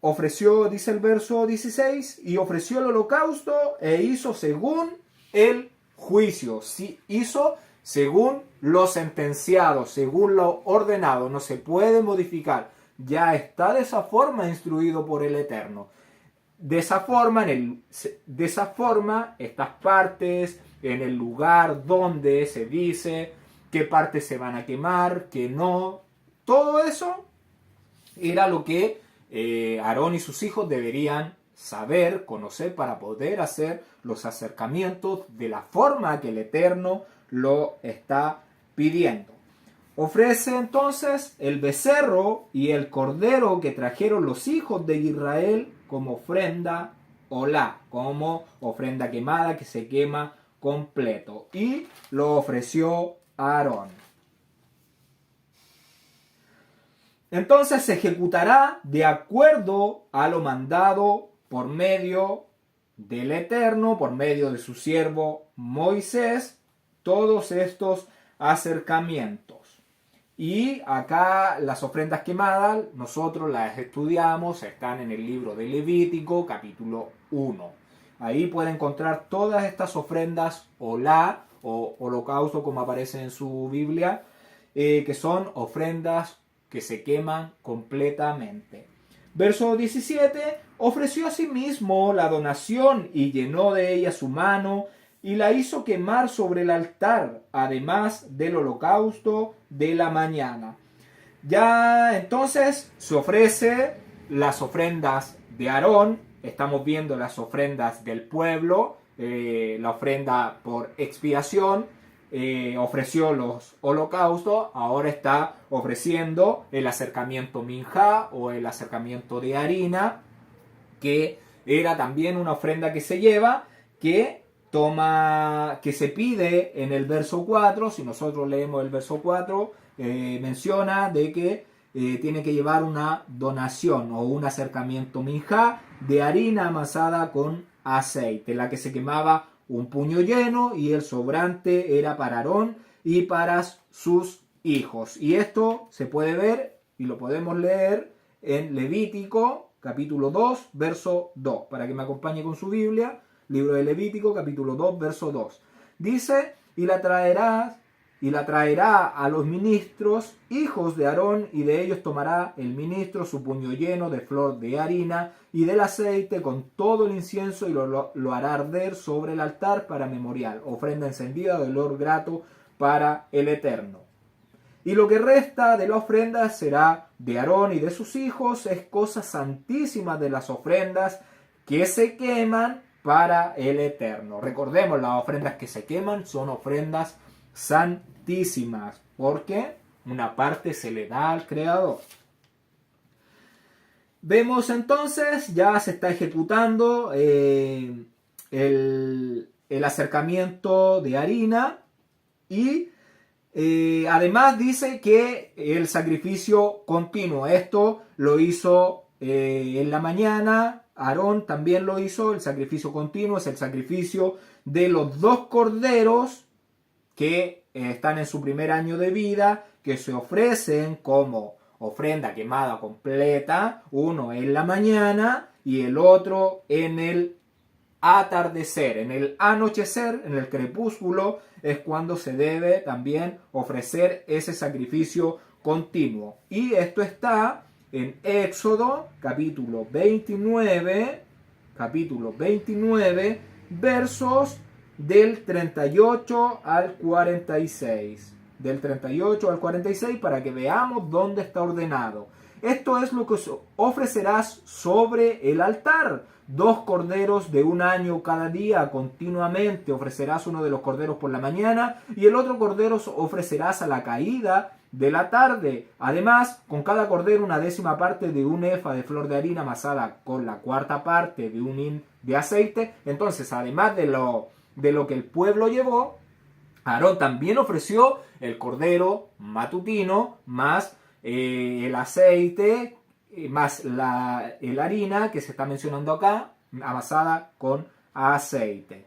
ofreció, dice el verso 16, y ofreció el holocausto e hizo según el juicio. Sí, hizo según lo sentenciado, según lo ordenado. No se puede modificar. Ya está de esa forma instruido por el Eterno. De esa forma, estas partes, en el lugar donde se dice qué partes se van a quemar, qué no, todo eso era lo que Aarón y sus hijos deberían saber, conocer para poder hacer los acercamientos de la forma que el Eterno lo está pidiendo. Ofrece entonces el becerro y el cordero que trajeron los hijos de Israel como ofrenda olá, como ofrenda quemada que se quema completo. Y lo ofreció a Aarón. Entonces se ejecutará de acuerdo a lo mandado por medio del Eterno, por medio de su siervo Moisés, todos estos acercamientos. Y acá las ofrendas quemadas, nosotros las estudiamos, están en el libro de Levítico, capítulo 1. Ahí puede encontrar todas estas ofrendas olá o holocausto, como aparece en su Biblia, que son ofrendas que se queman completamente. Verso 17, ofreció a sí mismo la donación y llenó de ella su mano y la hizo quemar sobre el altar, además del holocausto de la mañana. Ya entonces se ofrece las ofrendas de Aarón, estamos viendo las ofrendas del pueblo, la ofrenda por expiación, ofreció los holocaustos, ahora está ofreciendo el acercamiento minjá o el acercamiento de harina, que era también una ofrenda que se lleva, que se pide en el verso 4, si nosotros leemos el verso 4, menciona de que tiene que llevar una donación o un acercamiento minjá de harina amasada con aceite, la que se quemaba un puño lleno y el sobrante era para Aarón y para sus hijos. Y esto se puede ver y lo podemos leer en Levítico capítulo 2, verso 2, para que me acompañe con su Biblia. Libro de Levítico, capítulo 2, verso 2. Dice, y la traerá a los ministros, hijos de Aarón, y de ellos tomará el ministro su puño lleno de flor de harina y del aceite con todo el incienso, y lo hará arder sobre el altar para memorial, ofrenda encendida de olor grato para el Eterno. Y lo que resta de la ofrenda será de Aarón y de sus hijos, es cosa santísima de las ofrendas que se queman para el Eterno. Recordemos, las ofrendas que se queman son ofrendas santísimas, porque una parte se le da al Creador. Vemos entonces, ya se está ejecutando el acercamiento de harina y además dice que el sacrificio continuo, esto lo hizo en la mañana. Aarón también lo hizo, el sacrificio continuo es el sacrificio de los 2 corderos que están en su primer año de vida, que se ofrecen como ofrenda quemada completa, uno en la mañana y el otro en el atardecer, en el anochecer, en el crepúsculo, es cuando se debe también ofrecer ese sacrificio continuo. Y esto está en Éxodo, capítulo 29, versos del 38 al 46. Del 38 al 46 para que veamos dónde está ordenado. Esto es lo que ofrecerás sobre el altar. 2 corderos de 1 año cada día continuamente. Ofrecerás uno de los corderos por la mañana y el otro cordero ofrecerás a la caída de la tarde. Además, con cada cordero 1/10 parte de un efa de flor de harina amasada con la 1/4 parte de un hin de aceite. Entonces, además de lo que el pueblo llevó, Aarón también ofreció el cordero matutino más el aceite, más la harina que se está mencionando acá, amasada con aceite.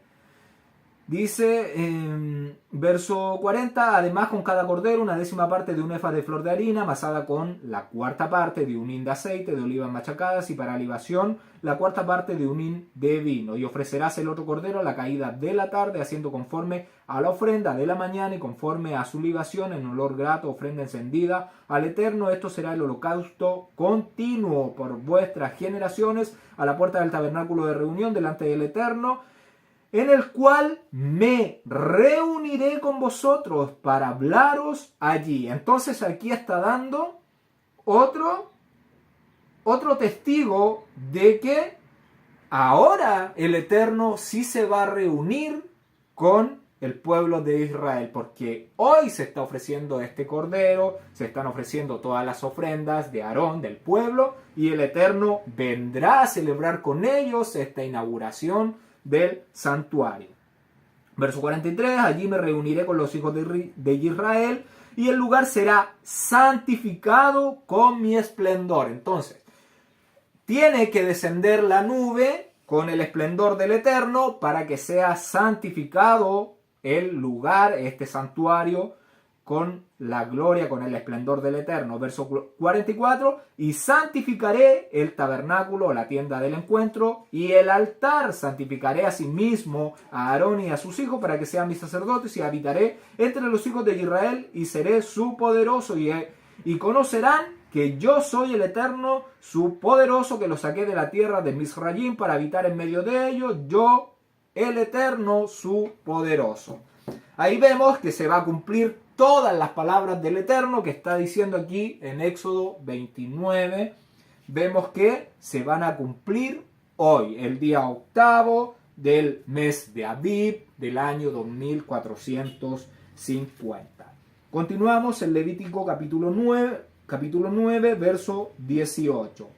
Dice en verso 40, además con cada cordero 1/10 parte de un efa de flor de harina amasada con la 1/4 parte de un hin de aceite de olivas machacadas y para libación la 1/4 parte de un hin de vino. Y ofrecerás el otro cordero a la caída de la tarde haciendo conforme a la ofrenda de la mañana y conforme a su libación en olor grato, ofrenda encendida al Eterno. Esto será el holocausto continuo por vuestras generaciones a la puerta del tabernáculo de reunión delante del Eterno, en el cual me reuniré con vosotros para hablaros allí. Entonces aquí está dando otro testigo de que ahora el Eterno sí se va a reunir con el pueblo de Israel, porque hoy se está ofreciendo este cordero, se están ofreciendo todas las ofrendas de Aarón, del pueblo, y el Eterno vendrá a celebrar con ellos esta inauguración del santuario. Verso 43, allí me reuniré con los hijos de Israel y el lugar será santificado con mi esplendor. Entonces, tiene que descender la nube con el esplendor del Eterno para que sea santificado el lugar, este santuario, con la gloria, con el esplendor del Eterno. Verso 44, y santificaré el tabernáculo, la tienda del encuentro, y el altar. Santificaré asimismo a Aarón y a sus hijos para que sean mis sacerdotes, y habitaré entre los hijos de Israel, y seré su poderoso, y conocerán que yo soy el Eterno, su poderoso, que los saqué de la tierra de Misrayim para habitar en medio de ellos, yo, el Eterno, su poderoso. Ahí vemos que se va a cumplir todas las palabras del Eterno que está diciendo aquí en Éxodo 29. Vemos que se van a cumplir hoy, el día 8 del mes de Abib del año 2450. Continuamos en Levítico capítulo 9, verso 18.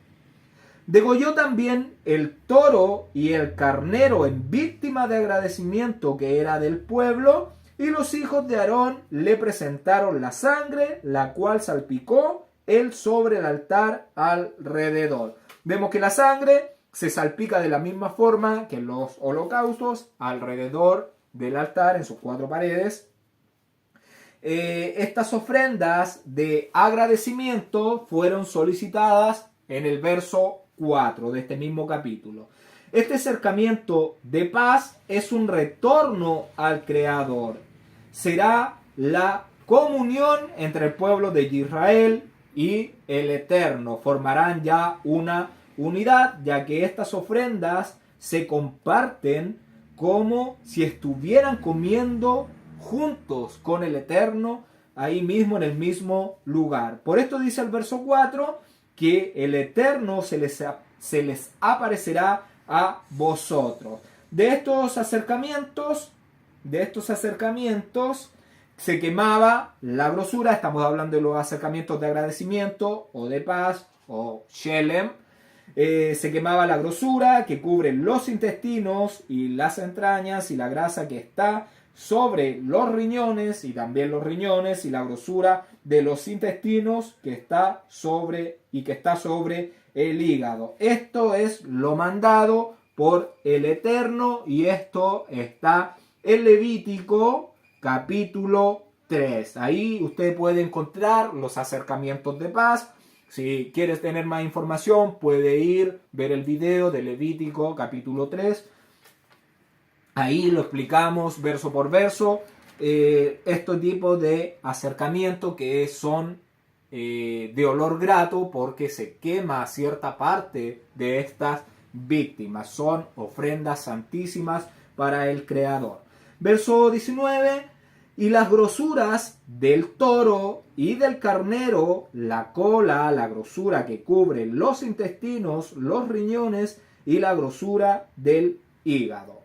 Degolló también el toro y el carnero en víctima de agradecimiento que era del pueblo, y los hijos de Aarón le presentaron la sangre, la cual salpicó él sobre el altar alrededor. Vemos que la sangre se salpica de la misma forma que los holocaustos alrededor del altar en sus 4 paredes. Estas ofrendas de agradecimiento fueron solicitadas en el verso 4 de este mismo capítulo. Este acercamiento de paz es un retorno al Creador. Será la comunión entre el pueblo de Israel y el Eterno. Formarán ya una unidad, ya que estas ofrendas se comparten como si estuvieran comiendo juntos con el Eterno, ahí mismo en el mismo lugar. Por esto dice el verso 4 que el Eterno se les aparecerá a vosotros. De estos acercamientos se quemaba la grosura. Estamos hablando de los acercamientos de agradecimiento o de paz o shelem. Se quemaba la grosura que cubre los intestinos y las entrañas y la grasa que está sobre los riñones y también los riñones y la grosura de los intestinos que está sobre el hígado. Esto es lo mandado por el Eterno y esto está en Levítico capítulo 3. Ahí usted puede encontrar los acercamientos de paz. Si quieres tener más información, puede ver el video de Levítico capítulo 3. Ahí lo explicamos verso por verso. Estos tipos de acercamiento que son de olor grato porque se quema cierta parte de estas víctimas. Son ofrendas santísimas para el Creador. Verso 19. Y las grosuras del toro y del carnero, la cola, la grosura que cubre los intestinos, los riñones y la grosura del hígado.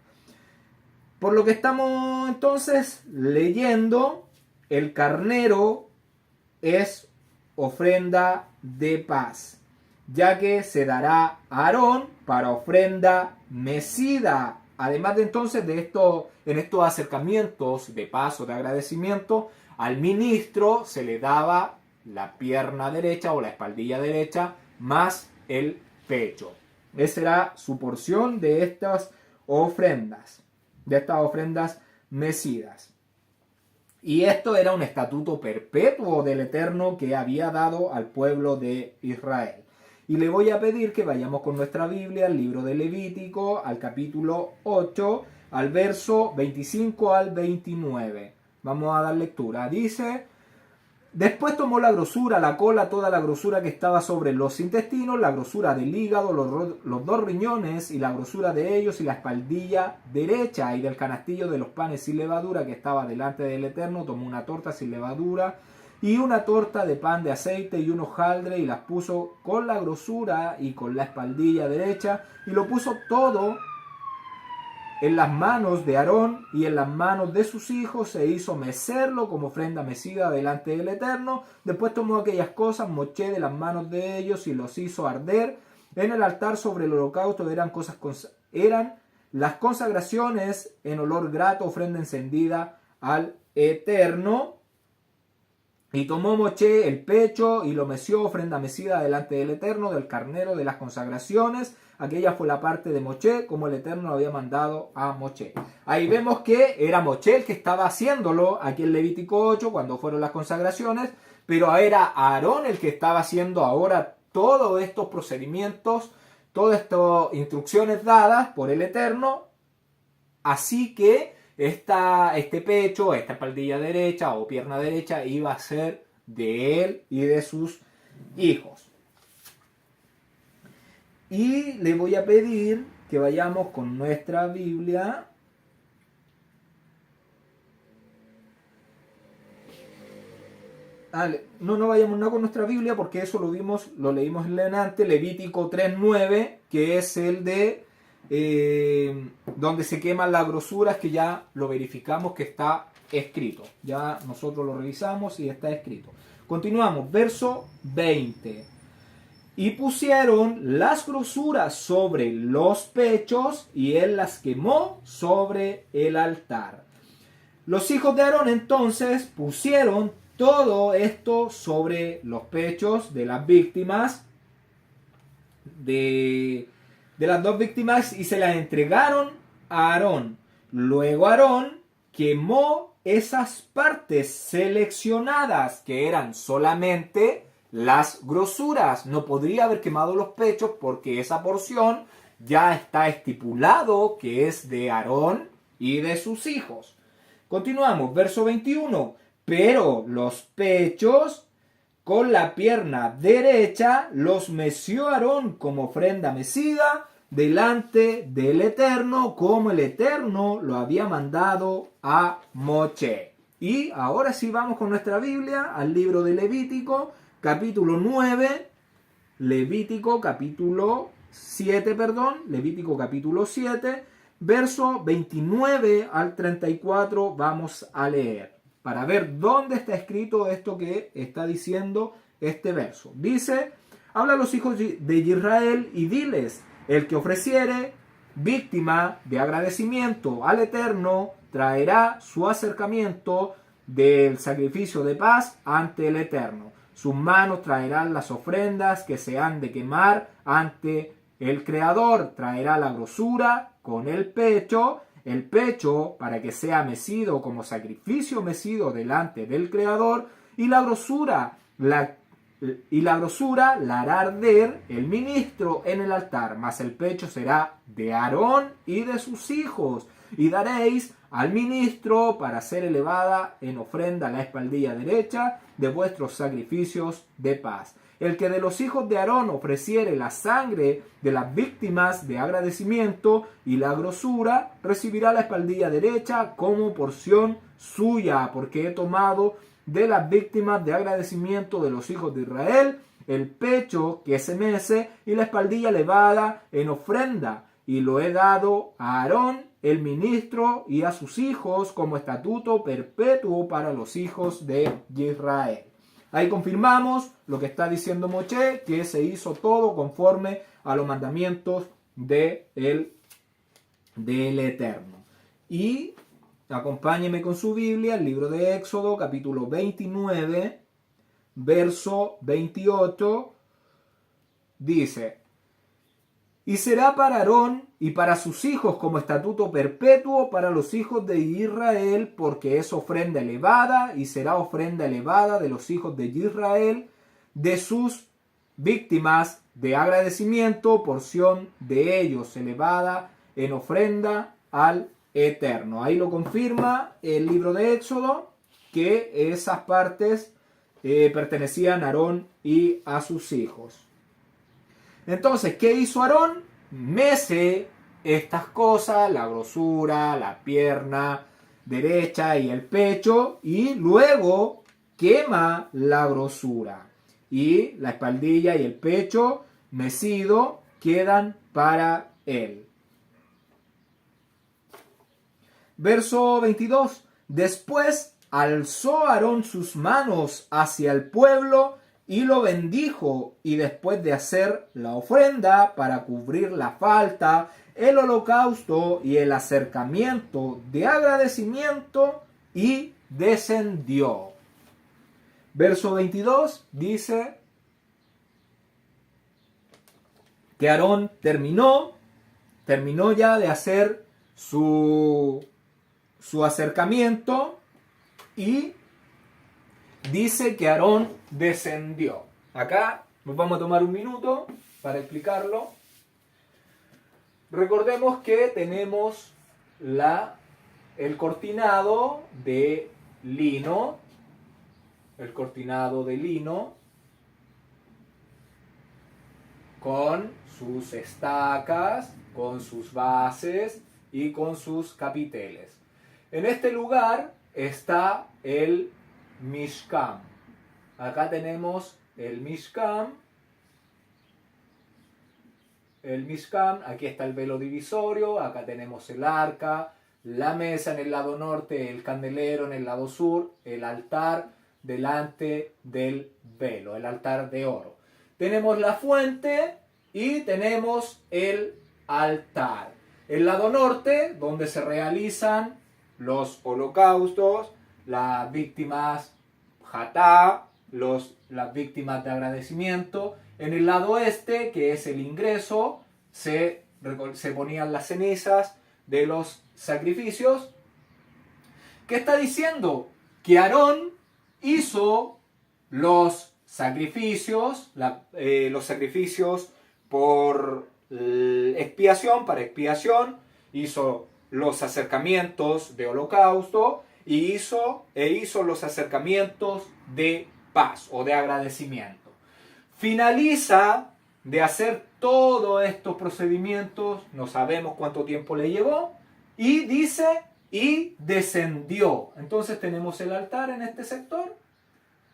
Por lo que estamos entonces leyendo, el carnero es ofrenda de paz, ya que se dará a Aarón para ofrenda mecida. Además de entonces de esto, en estos acercamientos de paz o de agradecimiento, al ministro se le daba la pierna derecha o la espaldilla derecha más el pecho. Esa era su porción de estas ofrendas mecidas. Y esto era un estatuto perpetuo del Eterno que había dado al pueblo de Israel. Y le voy a pedir que vayamos con nuestra Biblia al libro de Levítico, al capítulo 8, al verso 25 al 29. Vamos a dar lectura. Dice: después tomó la grosura, la cola, toda la grosura que estaba sobre los intestinos, la grosura del hígado, los dos riñones y la grosura de ellos y la espaldilla derecha, y del canastillo de los panes sin levadura que estaba delante del Eterno, tomó una torta sin levadura y una torta de pan de aceite y un hojaldre, y las puso con la grosura y con la espaldilla derecha, y lo puso todo en las manos de Aarón y en las manos de sus hijos, se hizo mecerlo como ofrenda mecida delante del Eterno. Después tomó aquellas cosas, moché de las manos de ellos y los hizo arder en el altar sobre el holocausto. Eran las consagraciones en olor grato, ofrenda encendida al Eterno. Y tomó Moché el pecho y lo meció, ofrenda mecida delante del Eterno, del carnero de las consagraciones. Aquella fue la parte de Moché, como el Eterno había mandado a Moché. Ahí vemos que era Moché el que estaba haciéndolo aquí en Levítico 8, cuando fueron las consagraciones, pero era Aarón el que estaba haciendo ahora todos estos procedimientos, todas estas instrucciones dadas por el Eterno. Así que este pecho, esta espaldilla derecha o pierna derecha iba a ser de él y de sus hijos. Y le voy a pedir que vayamos con nuestra Biblia no vayamos con nuestra Biblia, porque eso lo leímos en adelante, Levítico 3:9, que es el de donde se queman las grosuras, que ya lo verificamos que está escrito. Ya nosotros lo revisamos y está escrito. Continuamos, verso 20. Y pusieron las grosuras sobre los pechos, y él las quemó sobre el altar. Los hijos de Aarón entonces pusieron todo esto sobre los pechos de las víctimas, de las dos víctimas, y se las entregaron a Aarón. Luego Aarón quemó esas partes seleccionadas, que eran solamente las grosuras. No podría haber quemado los pechos, porque esa porción ya está estipulado que es de Aarón y de sus hijos. Continuamos, verso 21. Pero los pechos con la pierna derecha los meció Aarón como ofrenda mecida delante del Eterno, como el Eterno lo había mandado a Moché. Y ahora sí vamos con nuestra Biblia al libro de Levítico, capítulo 9, Levítico capítulo 7, verso 29 al 34 vamos a leer, para ver dónde está escrito esto que está diciendo este verso. Dice: habla a los hijos de Israel y diles: el que ofreciere víctima de agradecimiento al Eterno traerá su acercamiento del sacrificio de paz ante el Eterno. Sus manos traerán las ofrendas que se han de quemar ante el Creador. Traerá la grosura con el pecho para que sea mecido como sacrificio mecido delante del Creador, y la grosura la hará arder el ministro en el altar, mas el pecho será de Aarón y de sus hijos, y daréis al ministro para ser elevada en ofrenda la espaldilla derecha, de vuestros sacrificios de paz. El que de los hijos de Aarón ofreciere la sangre de las víctimas de agradecimiento y la grosura, recibirá la espaldilla derecha como porción suya, porque he tomado de las víctimas de agradecimiento de los hijos de Israel el pecho que se mece y la espaldilla levada en ofrenda, y lo he dado a Aarón el ministro y a sus hijos como estatuto perpetuo para los hijos de Israel. Ahí confirmamos lo que está diciendo Moshe, que se hizo todo conforme a los mandamientos del Eterno. Y acompáñeme con su Biblia, el libro de Éxodo, capítulo 29, verso 28, dice: y será para Aarón y para sus hijos como estatuto perpetuo para los hijos de Israel, porque es ofrenda elevada, y será ofrenda elevada de los hijos de Israel, de sus víctimas de agradecimiento, porción de ellos elevada en ofrenda al Eterno. Ahí lo confirma el libro de Éxodo, que esas partes pertenecían a Aarón y a sus hijos. Entonces, ¿qué hizo Aarón? Mece estas cosas, la grosura, la pierna derecha y el pecho, y luego quema la grosura. Y la espaldilla y el pecho mecido quedan para él. Verso 22. Después alzó Aarón sus manos hacia el pueblo y lo bendijo, y después de hacer la ofrenda para cubrir la falta, el holocausto y el acercamiento de agradecimiento, y descendió. Verso 22 dice que Aarón terminó ya de hacer su acercamiento, y dice que Aarón descendió. Acá nos vamos a tomar un minuto para explicarlo. Recordemos que tenemos el cortinado de lino. El cortinado de lino con sus estacas, con sus bases y con sus capiteles. En este lugar está el Mishkan. Acá tenemos el Mishkan. Aquí está el velo divisorio, acá tenemos el arca, la mesa en el lado norte, el candelero en el lado sur, el altar delante del velo, el altar de oro. Tenemos la fuente y tenemos el altar. El lado norte, donde se realizan los holocaustos, las víctimas Hatá, las víctimas de agradecimiento. En el lado este, que es el ingreso, se ponían las cenizas de los sacrificios. ¿Qué está diciendo? Que Aarón hizo los sacrificios por expiación, para expiación, hizo los acercamientos de holocausto, y hizo los acercamientos de paz o de agradecimiento. Finaliza de hacer todos estos procedimientos, no sabemos cuánto tiempo le llevó, y dice, y descendió. Entonces tenemos el altar en este sector,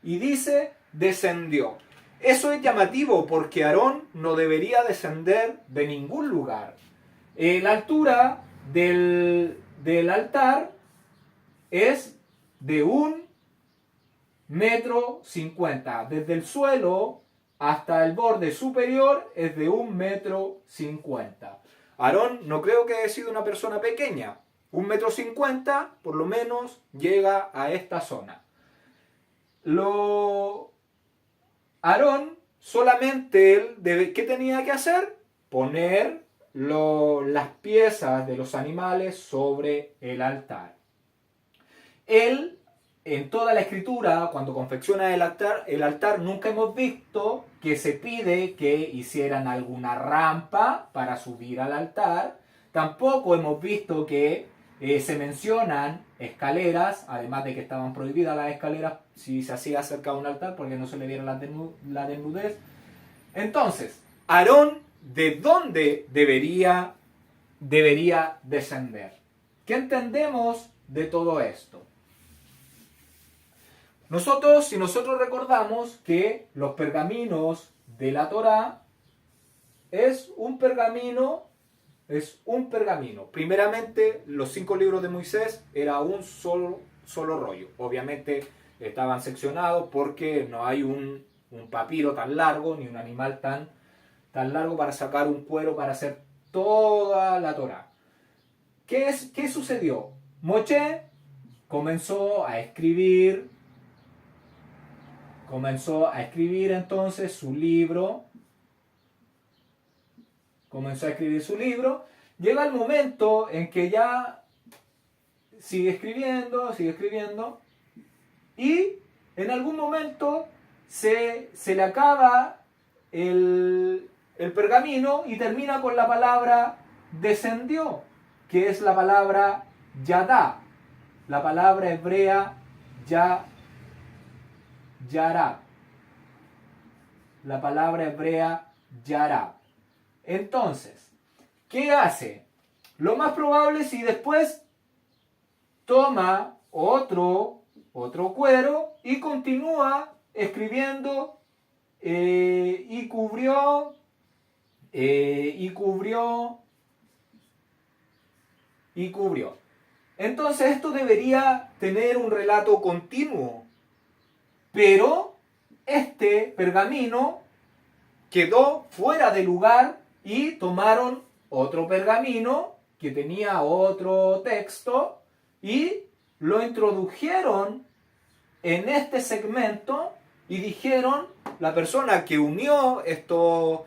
y dice, descendió. Eso es llamativo porque Aarón no debería descender de ningún lugar. La altura del altar es de 1,50 metros. Desde el suelo hasta el borde superior es de 1,50 metros. Aarón no creo que haya sido una persona pequeña. 1,50 metros por lo menos llega a esta zona. Aarón solamente ¿qué tenía que hacer? Poner las piezas de los animales sobre el altar. Él, en toda la escritura, cuando confecciona el altar, nunca hemos visto que se pide que hicieran alguna rampa para subir al altar. Tampoco hemos visto que Se mencionan escaleras, además de que estaban prohibidas las escaleras si se hacía cerca de un altar porque no se le viera la desnudez. Entonces, Aarón, ¿de dónde debería descender? ¿Qué entendemos de todo esto? Si nosotros recordamos que los pergaminos de la Torá es un pergamino. Primeramente, los 5 libros de Moisés era un solo rollo. Obviamente estaban seccionados porque no hay un papiro tan largo, ni un animal tan largo para sacar un cuero para hacer toda la Torá. ¿Qué sucedió? Moshe comenzó a escribir entonces su libro. Comenzó a escribir su libro. Llega el momento en que ya sigue escribiendo. Y en algún momento se le acaba el pergamino y termina con la palabra descendió, que es la palabra yadá, la palabra hebrea yará. La palabra hebrea yará. Entonces, ¿qué hace? Lo más probable es si después toma otro cuero y continúa escribiendo y cubrió. Entonces esto debería tener un relato continuo, pero este pergamino quedó fuera de lugar y tomaron otro pergamino que tenía otro texto y lo introdujeron en este segmento y dijeron, la persona que unió estos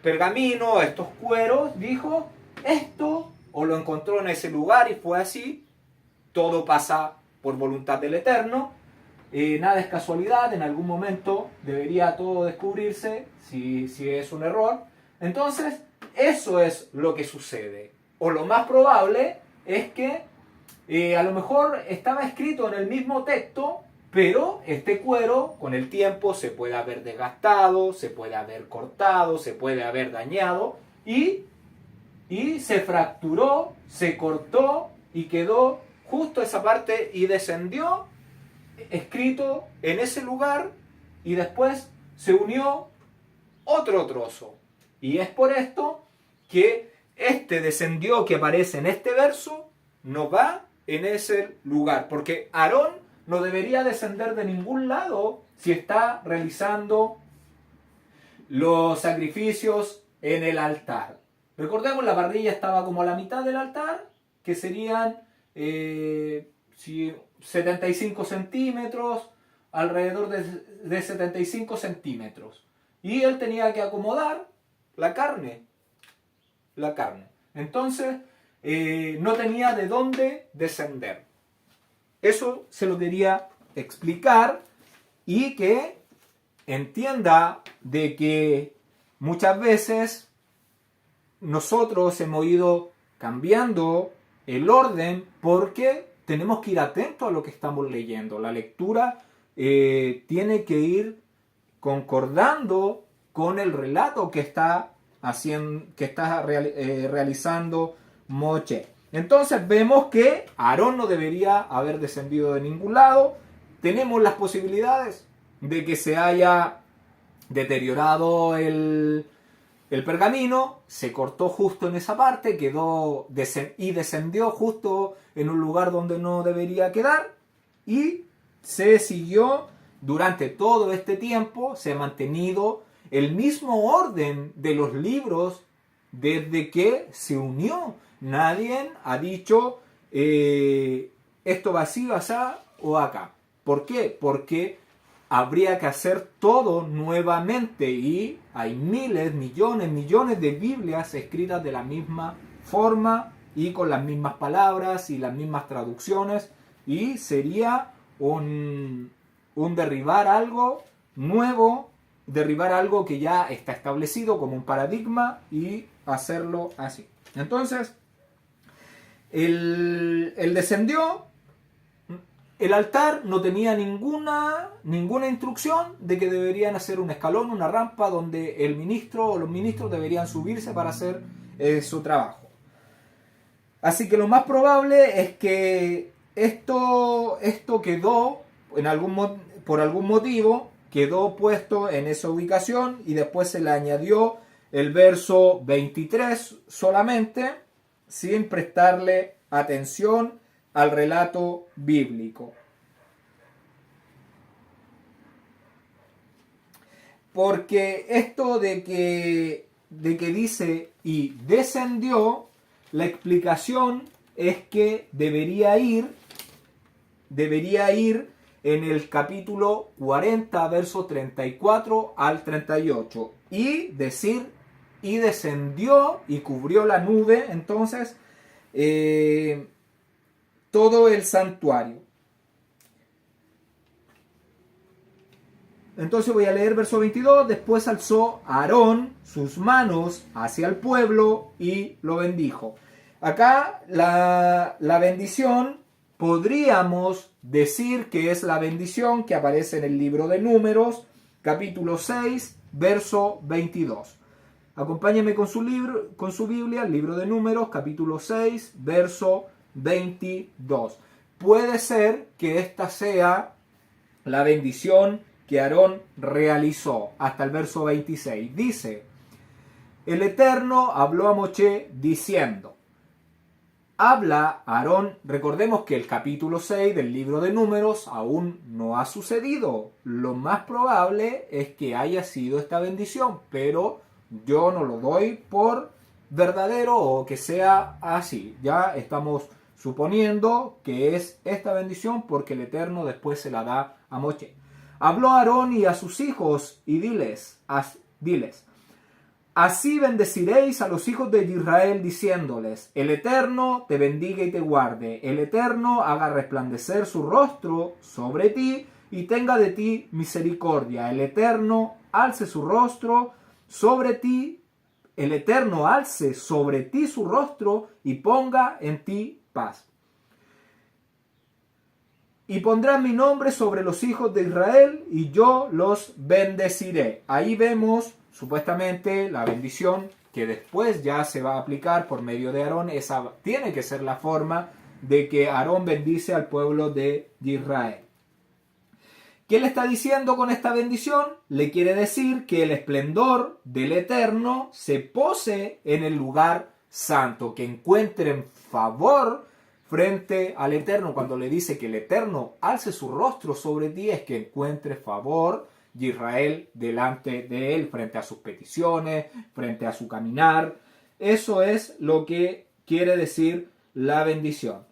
pergaminos, estos cueros, dijo, esto, o lo encontró en ese lugar y fue así, todo pasa por voluntad del Eterno, nada es casualidad, en algún momento debería todo descubrirse si es un error. Entonces, eso es lo que sucede. O lo más probable es que a lo mejor estaba escrito en el mismo texto, pero este cuero con el tiempo se puede haber desgastado, se puede haber cortado, se puede haber dañado y se fracturó, se cortó y quedó justo esa parte y descendió escrito en ese lugar y después se unió otro trozo. Y es por esto que este descendió que aparece en este verso no va en ese lugar, porque Aarón no debería descender de ningún lado si está realizando los sacrificios en el altar. Recordemos, la parrilla estaba como a la mitad del altar, que serían 75 centímetros, alrededor de 75 centímetros. Y él tenía que acomodar la carne. Entonces, no tenía de dónde descender. Eso se lo quería explicar y que entienda de que muchas veces nosotros hemos ido cambiando el orden porque tenemos que ir atentos a lo que estamos leyendo. La lectura tiene que ir concordando con el relato que está realizando Moshe. Entonces vemos que Aarón no debería haber descendido de ningún lado. Tenemos las posibilidades de que se haya deteriorado el pergamino, se cortó justo en esa parte, y descendió justo en un lugar donde no debería quedar, y se siguió durante todo este tiempo, se ha mantenido el mismo orden de los libros desde que se unió. Nadie ha dicho esto va así, va allá o acá. ¿Por qué? Porque habría que hacer todo nuevamente y hay miles, millones de Biblias escritas de la misma forma y con las mismas palabras y las mismas traducciones, y sería un derribar algo nuevo, derribar algo que ya está establecido como un paradigma y hacerlo así. Entonces, Él descendió. El altar no tenía ninguna instrucción de que deberían hacer un escalón, una rampa donde el ministro o los ministros deberían subirse para hacer su trabajo. Así que lo más probable es que esto quedó, por algún motivo, quedó puesto en esa ubicación y después se le añadió el verso 23 solamente, sin prestarle atención al relato bíblico. Porque esto de que dice y descendió, la explicación es que debería ir en el capítulo 40, verso 34 al 38, y decir, y descendió y cubrió la nube, entonces, todo el santuario. Entonces voy a leer verso 22. Después alzó Aarón sus manos hacia el pueblo y lo bendijo. Acá la bendición podríamos decir que es la bendición que aparece en el libro de Números, capítulo 6, verso 22. Acompáñenme con su Biblia, el libro de Números, capítulo 6, verso 22. Puede ser que esta sea la bendición que Aarón realizó hasta el verso 26. Dice: el Eterno habló a Moshe diciendo. Habla Aarón, recordemos que el capítulo 6 del libro de Números aún no ha sucedido. Lo más probable es que haya sido esta bendición, pero yo no lo doy por verdadero o que sea así. Ya estamos suponiendo que es esta bendición porque el Eterno después se la da a Moshe. Habló a Aarón y a sus hijos y diles, así bendeciréis a los hijos de Israel diciéndoles, el Eterno te bendiga y te guarde, el Eterno haga resplandecer su rostro sobre ti y tenga de ti misericordia, el Eterno alce su rostro sobre ti, el Eterno alce sobre ti su rostro y ponga en ti paz. Y pondrán mi nombre sobre los hijos de Israel y yo los bendeciré. Ahí vemos supuestamente la bendición que después ya se va a aplicar por medio de Aarón. Esa tiene que ser la forma de que Aarón bendice al pueblo de Israel. ¿Qué le está diciendo con esta bendición? Le quiere decir que el esplendor del Eterno se pose en el lugar santo, que encuentren favor frente al Eterno. Cuando le dice que el Eterno alce su rostro sobre ti, es que encuentre favor de Israel delante de él, frente a sus peticiones, frente a su caminar. Eso es lo que quiere decir la bendición.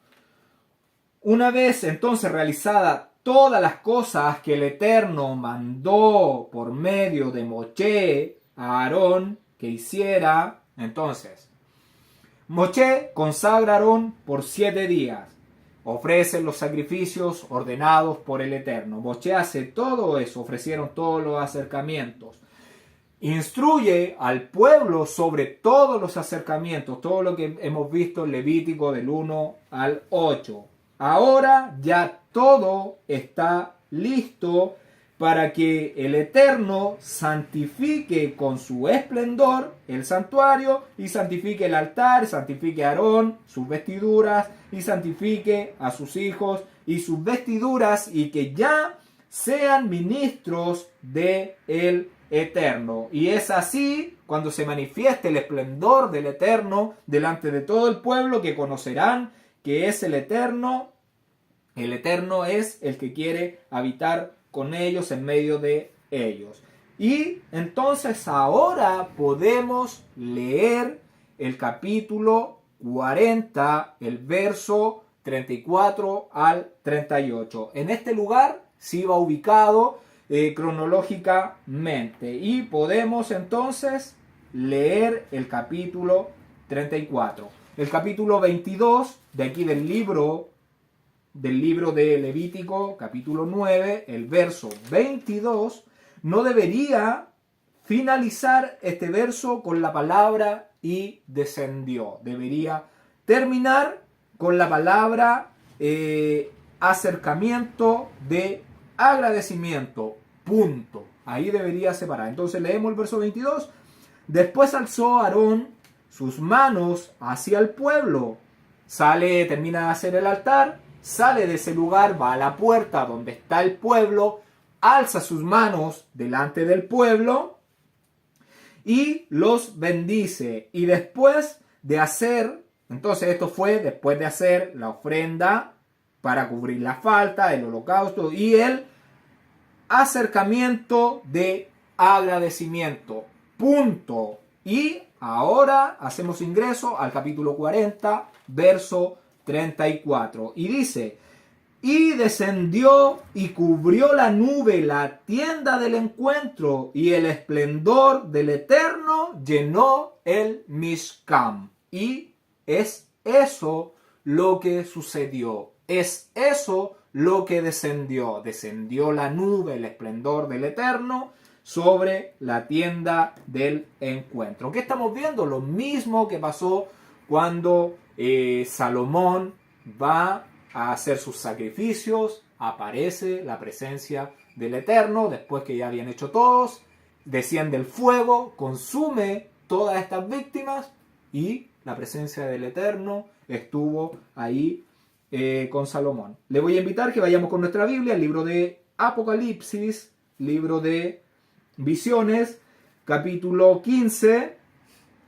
Una vez entonces realizada todas las cosas que el Eterno mandó por medio de Moshe a Aarón que hiciera, entonces Moshe consagra a Aarón por 7 días. Ofrecen los sacrificios ordenados por el Eterno. Moshe hace todo eso, ofrecieron todos los acercamientos. Instruye al pueblo sobre todos los acercamientos, todo lo que hemos visto en Levítico del 1 al 8. Ahora ya todo está listo para que el Eterno santifique con su esplendor el santuario y santifique el altar, santifique a Aarón, sus vestiduras y santifique a sus hijos y sus vestiduras y que ya sean ministros de el Eterno. Y es así cuando se manifieste el esplendor del Eterno delante de todo el pueblo que conocerán que es el Eterno. El Eterno es el que quiere habitar con ellos, en medio de ellos. Y entonces ahora podemos leer el capítulo 40, el verso 34 al 38. En este lugar sí va ubicado cronológicamente. Y podemos entonces leer el capítulo 34. El capítulo 22 de aquí del libro de Levítico, capítulo 9, el verso 22, no debería finalizar este verso con la palabra y descendió. Debería terminar con la palabra acercamiento de agradecimiento. Punto. Ahí debería separar. Entonces leemos el verso 22. Después alzó Aarón sus manos hacia el pueblo. Termina de hacer el altar, sale de ese lugar, va a la puerta donde está el pueblo, alza sus manos delante del pueblo y los bendice. Y después de hacer, entonces esto fue después de hacer la ofrenda para cubrir la falta, el holocausto y el acercamiento de agradecimiento. Punto. Y ahora hacemos ingreso al capítulo 40, verso 34. Y dice: y descendió y cubrió la nube la tienda del encuentro, y el esplendor del Eterno llenó el Mishkan. Y es eso lo que sucedió. Es eso lo que descendió. Descendió la nube, el esplendor del Eterno, sobre la tienda del encuentro. ¿Qué estamos viendo? Lo mismo que pasó cuando Salomón va a hacer sus sacrificios, aparece la presencia del Eterno, después que ya habían hecho todos, desciende el fuego, consume todas estas víctimas y la presencia del Eterno estuvo ahí con Salomón. Le voy a invitar que vayamos con nuestra Biblia, el libro de Apocalipsis, libro de Visiones, capítulo 15,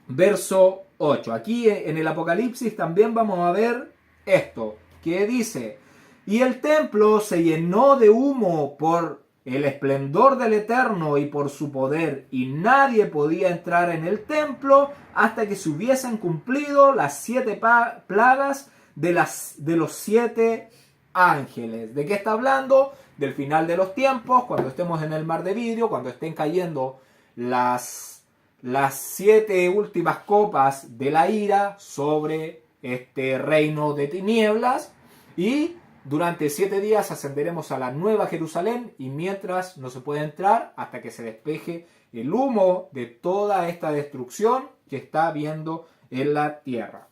verso 8. Aquí en el Apocalipsis también vamos a ver esto, que dice: y el templo se llenó de humo por el esplendor del Eterno y por su poder, y nadie podía entrar en el templo hasta que se hubiesen cumplido las 7 plagas de los 7 ángeles. ¿De qué está hablando? Del final de los tiempos, cuando estemos en el mar de vidrio, cuando estén cayendo las 7 últimas copas de la ira sobre este reino de tinieblas, y durante 7 días ascenderemos a la nueva Jerusalén, y mientras no se puede entrar hasta que se despeje el humo de toda esta destrucción que está habiendo en la tierra.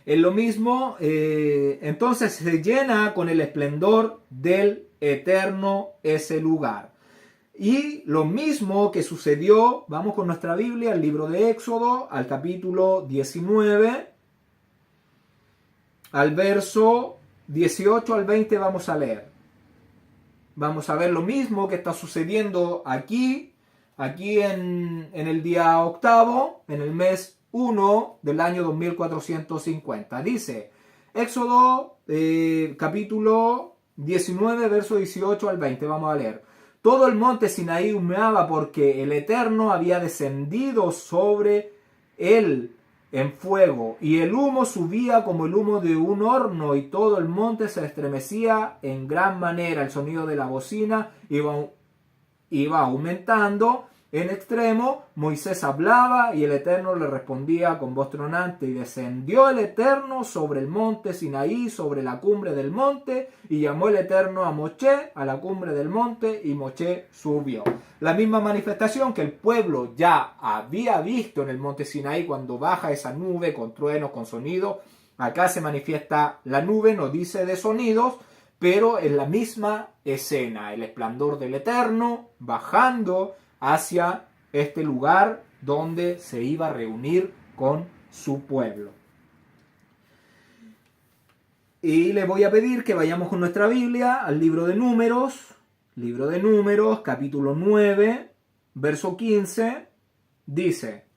Es lo mismo, entonces se llena con el esplendor del Eterno ese lugar. Y lo mismo que sucedió, vamos con nuestra Biblia, al libro de Éxodo, al capítulo 19, al verso 18 al 20 vamos a leer. Vamos a ver lo mismo que está sucediendo aquí en el día octavo, en el mes 1 del año 2450. Dice, Éxodo capítulo 19, verso 18 al 20. Vamos a leer. Todo el monte Sinaí humeaba porque el Eterno había descendido sobre él en fuego, y el humo subía como el humo de un horno, y todo el monte se estremecía en gran manera. El sonido de la bocina iba aumentando en extremo. Moisés hablaba y el Eterno le respondía con voz tronante, y descendió el Eterno sobre el monte Sinaí, sobre la cumbre del monte, y llamó el Eterno a Moshe a la cumbre del monte, y Moshe subió. La misma manifestación que el pueblo ya había visto en el monte Sinaí cuando baja esa nube con truenos, con sonido. Acá se manifiesta la nube, no dice de sonidos, pero es la misma escena, el esplendor del Eterno bajando hacia este lugar donde se iba a reunir con su pueblo. Y le voy a pedir que vayamos con nuestra Biblia al libro de Números, capítulo 9, verso 15, dice: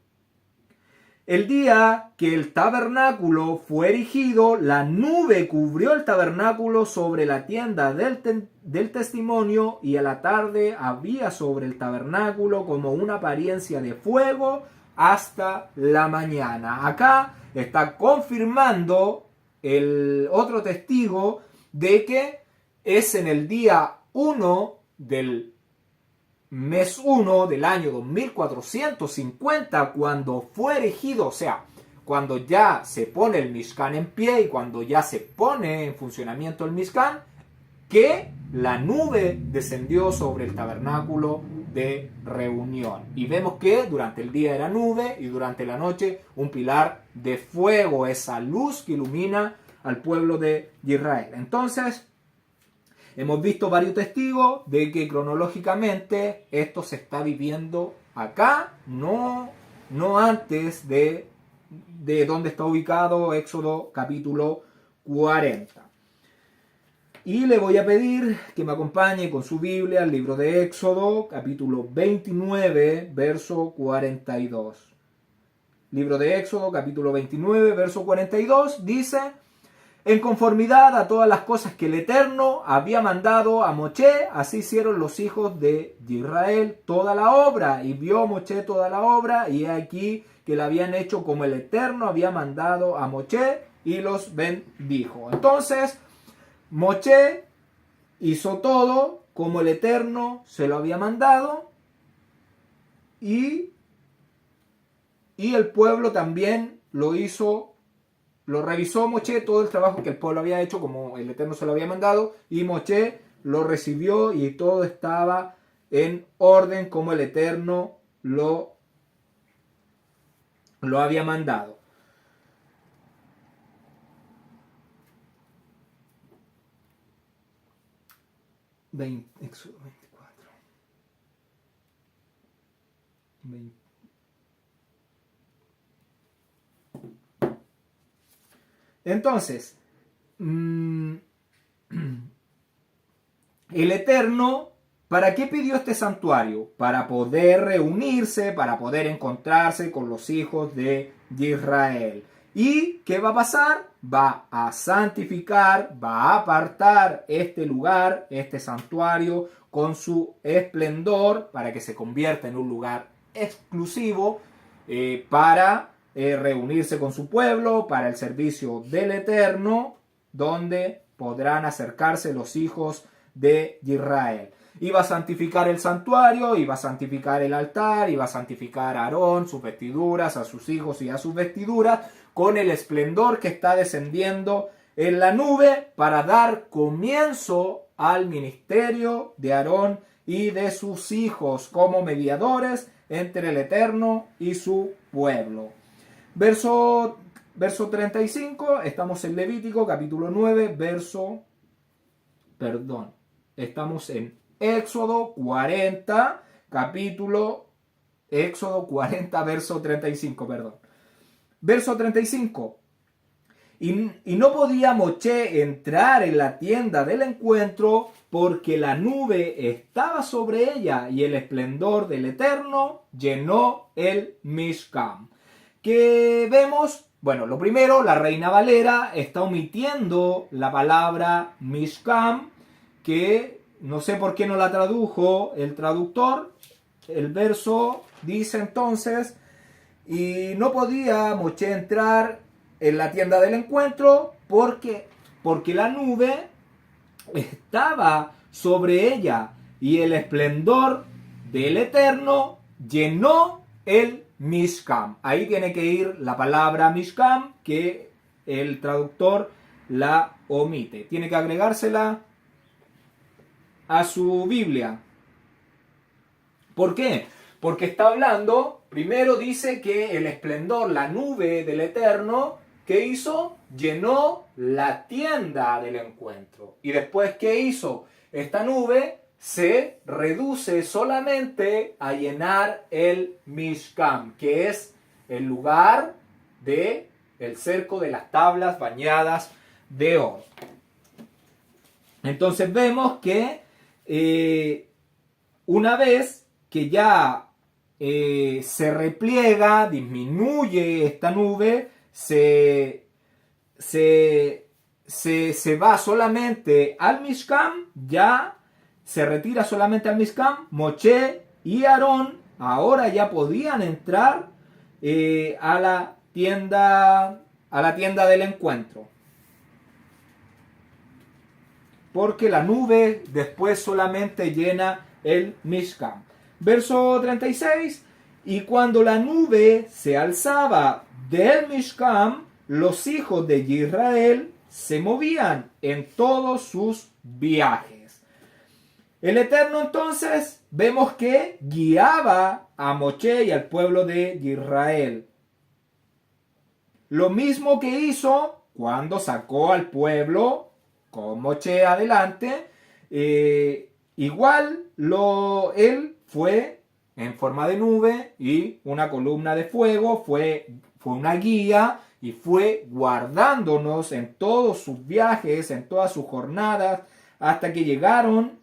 el día que el tabernáculo fue erigido, la nube cubrió el tabernáculo sobre la tienda del testimonio, y a la tarde había sobre el tabernáculo como una apariencia de fuego hasta la mañana. Acá está confirmando el otro testigo de que es en el día 1 del mes 1 del año 2450 cuando fue erigido, o sea, cuando ya se pone el Mishkan en pie y cuando ya se pone en funcionamiento el Mishkan, que la nube descendió sobre el tabernáculo de reunión. Y vemos que durante el día era nube y durante la noche un pilar de fuego, esa luz que ilumina al pueblo de Israel. Entonces, hemos visto varios testigos de que cronológicamente esto se está viviendo acá, no antes de donde está ubicado Éxodo capítulo 40. Y le voy a pedir que me acompañe con su Biblia al libro de Éxodo, capítulo 29, verso 42. Libro de Éxodo, capítulo 29, verso 42, dice: en conformidad a todas las cosas que el Eterno había mandado a Moshe, así hicieron los hijos de Israel toda la obra. Y vio Moshe toda la obra, y aquí que la habían hecho como el Eterno había mandado a Moshe, y los bendijo. Entonces, Moshe hizo todo como el Eterno se lo había mandado, y el pueblo también lo hizo, lo revisó Moshe, todo el trabajo que el pueblo había hecho como el Eterno se lo había mandado, y Moshe lo recibió y todo estaba en orden como el Eterno lo había mandado. Éxodo 24. 20. Entonces, el Eterno, ¿para qué pidió este santuario? Para poder reunirse, para poder encontrarse con los hijos de Israel. ¿Y qué va a pasar? Va a santificar, va a apartar este lugar, este santuario, con su esplendor, para que se convierta en un lugar exclusivo para reunirse con su pueblo, para el servicio del Eterno, donde podrán acercarse los hijos de Israel. Iba a santificar el santuario, iba a santificar el altar, iba a santificar a Aarón, sus vestiduras, a sus hijos y a sus vestiduras, con el esplendor que está descendiendo en la nube para dar comienzo al ministerio de Aarón y de sus hijos como mediadores entre el Eterno y su pueblo. Verso 35, estamos en Levítico, capítulo 9, estamos en Éxodo 40, verso 35, Verso 35. Y no podía Moshe entrar en la tienda del encuentro porque la nube estaba sobre ella y el esplendor del Eterno llenó el Mishkan. ¿Qué vemos? Bueno, lo primero, la Reina Valera está omitiendo la palabra Mishkan, que no sé por qué no la tradujo el traductor. El verso dice entonces: y no podía Moshe entrar en la tienda del encuentro porque la nube estaba sobre ella y el esplendor del Eterno llenó el Mishkan. Ahí tiene que ir la palabra Mishkan, que el traductor la omite. Tiene que agregársela a su Biblia. ¿Por qué? Porque está hablando, primero dice que el esplendor, la nube del Eterno, ¿qué hizo? Llenó la tienda del encuentro. Y después, ¿qué hizo? Esta nube se reduce solamente a llenar el Mishkan, que es el lugar del cerco de las tablas bañadas de oro. Entonces vemos que una vez que ya se repliega, disminuye esta nube, se va solamente al Mishkan, ya se retira solamente al Mishkan. Moshe y Aarón ahora ya podían entrar a la tienda del encuentro, porque la nube después solamente llena el Mishkan. Verso 36, y cuando la nube se alzaba del Mishkan, los hijos de Israel se movían en todos sus viajes. El Eterno entonces vemos que guiaba a Moshe y al pueblo de Israel. Lo mismo que hizo cuando sacó al pueblo con Moshe adelante. Igual él fue en forma de nube y una columna de fuego, fue una guía y fue guardándonos en todos sus viajes, en todas sus jornadas, hasta que llegaron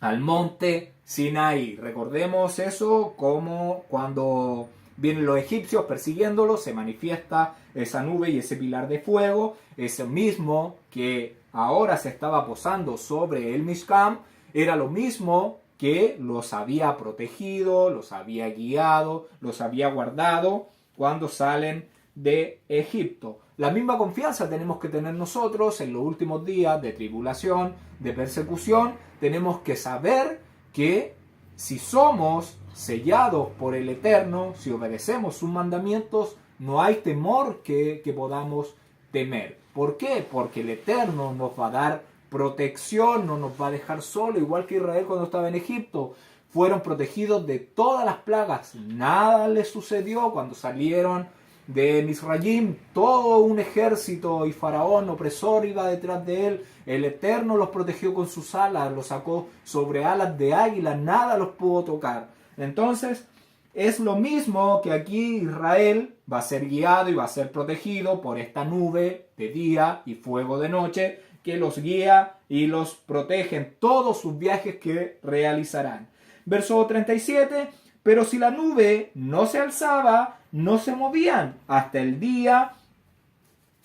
al monte Sinaí. Recordemos eso, como cuando vienen los egipcios persiguiéndolos, se manifiesta esa nube y ese pilar de fuego, ese mismo que ahora se estaba posando sobre el Mishkan, era lo mismo que los había protegido, los había guiado, los había guardado cuando salen de Egipto. La misma confianza tenemos que tener nosotros en los últimos días de tribulación, de persecución. Tenemos que saber que si somos sellados por el Eterno, si obedecemos sus mandamientos, no hay temor que podamos temer. ¿Por qué? Porque el Eterno nos va a dar protección, no nos va a dejar solo, igual que Israel cuando estaba en Egipto. Fueron protegidos de todas las plagas. Nada les sucedió cuando salieron de Misrayim. Todo un ejército y faraón opresor iba detrás de él. El Eterno los protegió con sus alas, los sacó sobre alas de águila, nada los pudo tocar. Entonces, es lo mismo que aquí Israel va a ser guiado y va a ser protegido por esta nube de día y fuego de noche que los guía y los protege en todos sus viajes que realizarán. Verso 37, pero si la nube no se alzaba, no se movían hasta el día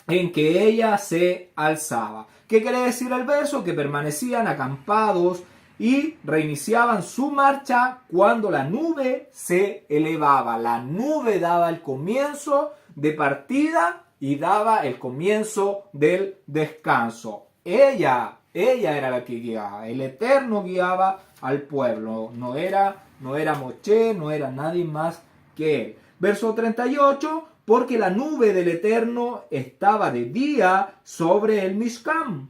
en que ella se alzaba. ¿Qué quiere decir el verso? Que permanecían acampados y reiniciaban su marcha cuando la nube se elevaba. La nube daba el comienzo de partida y daba el comienzo del descanso. Ella era la que guiaba. El Eterno guiaba al pueblo. No era Moshe, no era nadie más que él. Verso 38, porque la nube del Eterno estaba de día sobre el Mishkan.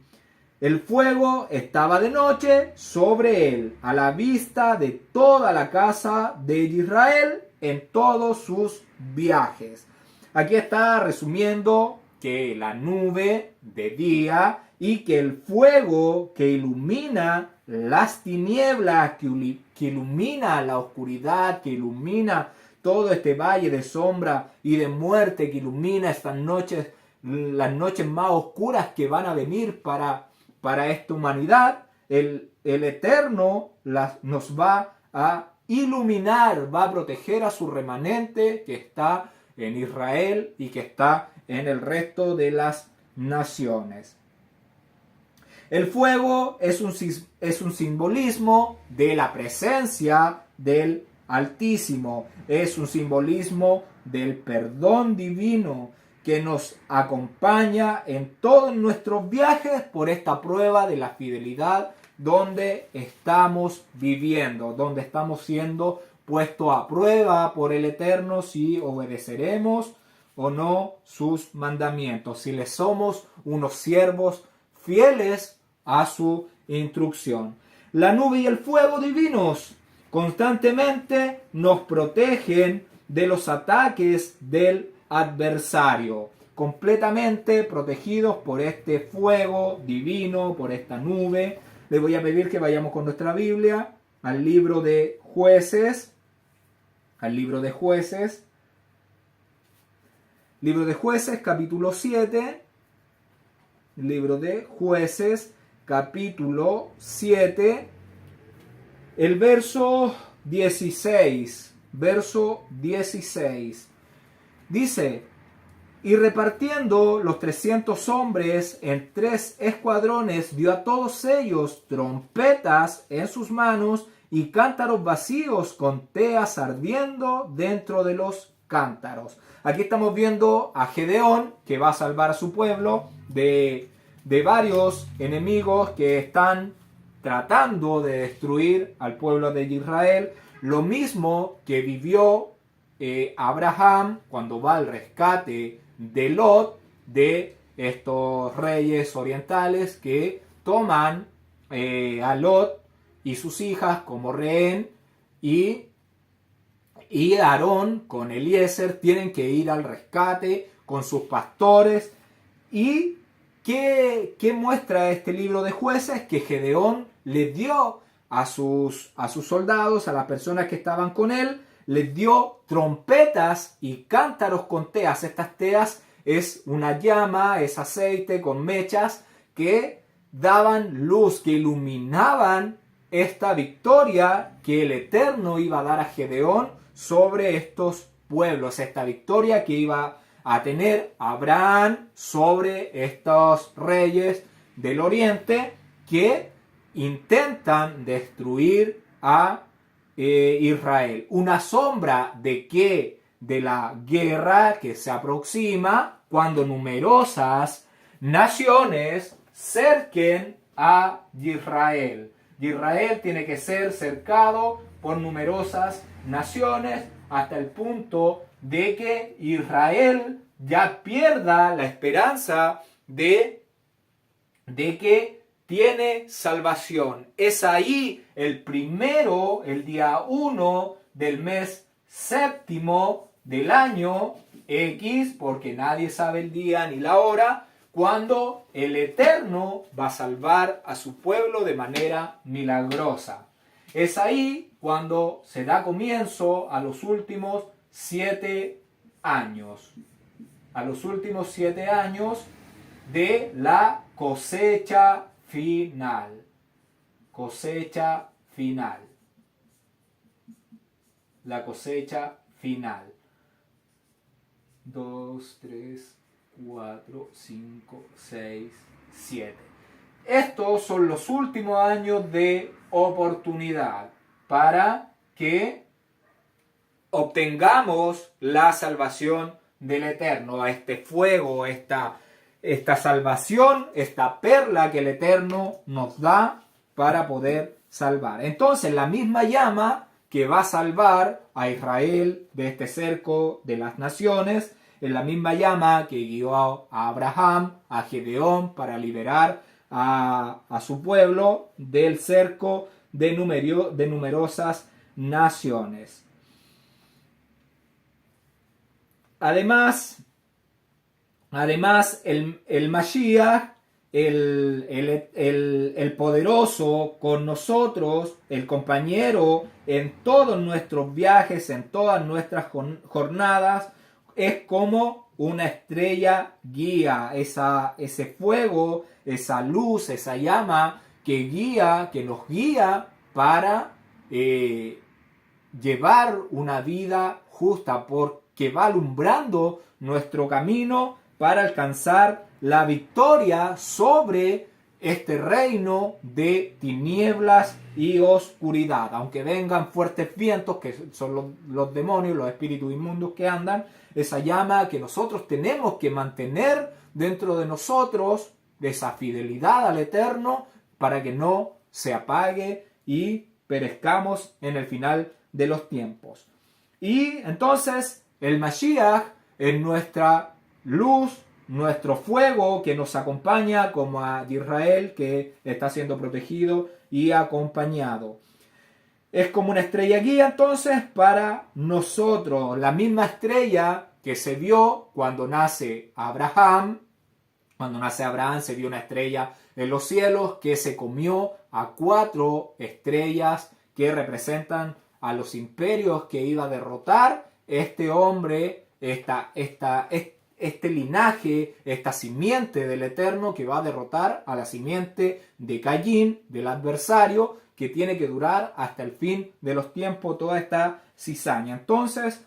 El fuego estaba de noche sobre él, a la vista de toda la casa de Israel en todos sus viajes. Aquí está resumiendo que la nube de día y que el fuego que ilumina las tinieblas, que ilumina la oscuridad, que ilumina todo este valle de sombra y de muerte, que ilumina estas noches, las noches más oscuras que van a venir para esta humanidad, el Eterno nos va a iluminar, va a proteger a su remanente que está en Israel y que está en el resto de las naciones. El fuego es un simbolismo de la presencia del Altísimo, es un simbolismo del perdón divino que nos acompaña en todos nuestros viajes por esta prueba de la fidelidad donde estamos viviendo, donde estamos siendo puestos a prueba por el Eterno si obedeceremos o no sus mandamientos, si le somos unos siervos fieles a su instrucción. La nube y el fuego divinos constantemente nos protegen de los ataques del adversario, completamente protegidos por este fuego divino, por esta nube. Le voy a pedir que vayamos con nuestra Biblia al libro de Jueces, libro de Jueces capítulo 7, libro de Jueces capítulo 7, el verso 16, dice: y repartiendo los 300 hombres en 3 escuadrones, dio a todos ellos trompetas en sus manos y cántaros vacíos con teas ardiendo dentro de los cántaros. Aquí estamos viendo a Gedeón, que va a salvar a su pueblo de varios enemigos que están tratando de destruir al pueblo de Israel. Lo mismo que vivió Abraham cuando va al rescate de Lot, de estos reyes orientales que toman a Lot y sus hijas como rehén y Aarón con Eliezer tienen que ir al rescate con sus pastores. ¿Y qué muestra este libro de Jueces? Que Gedeón les dio a sus soldados, a las personas que estaban con él, les dio trompetas y cántaros con teas. Estas teas es una llama, es aceite con mechas que daban luz, que iluminaban esta victoria que el Eterno iba a dar a Gedeón sobre estos pueblos, esta victoria que iba a tener Abraham sobre estos reyes del oriente que intentan destruir a Israel. Una sombra de que de la guerra que se aproxima cuando numerosas naciones cerquen a Israel. Israel tiene que ser cercado por numerosas naciones hasta el punto de que Israel ya pierda la esperanza de que tiene salvación. Es ahí el día 1 del mes séptimo del año X, porque nadie sabe el día ni la hora, cuando el Eterno va a salvar a su pueblo de manera milagrosa. Es ahí cuando se da comienzo a los últimos 7 años. A los últimos 7 años de la cosecha final. Cosecha final. La cosecha final. 2, 3, 4, 5, 6, 7. Estos son los últimos años de oportunidad para que obtengamos la salvación del Eterno, a este fuego, esta salvación, esta perla que el Eterno nos da para poder salvar. Entonces la misma llama que va a salvar a Israel de este cerco de las naciones es la misma llama que guió a Abraham, a Gedeón para liberar a su pueblo del cerco de numerosas naciones. Además el Mashiach, el poderoso con nosotros, el compañero en todos nuestros viajes, en todas nuestras jornadas, es como una estrella guía, ese fuego, esa luz, esa llama que nos guía para llevar una vida justa, porque va alumbrando nuestro camino para alcanzar la victoria sobre este reino de tinieblas y oscuridad. Aunque vengan fuertes vientos, que son los demonios, los espíritus inmundos que andan, esa llama que nosotros tenemos que mantener dentro de nosotros, de esa fidelidad al Eterno, para que no se apague y perezcamos en el final de los tiempos. Y entonces el Mashiach es nuestra luz, nuestro fuego que nos acompaña como a Israel, que está siendo protegido y acompañado. Es como una estrella guía entonces para nosotros, la misma estrella que se vio cuando nace Abraham. Cuando nace Abraham se vio una estrella en los cielos que se comió a 4 estrellas que representan a los imperios que iba a derrotar este hombre, este linaje, esta simiente del Eterno que va a derrotar a la simiente de Caín, del adversario, que tiene que durar hasta el fin de los tiempos toda esta cizaña. Entonces,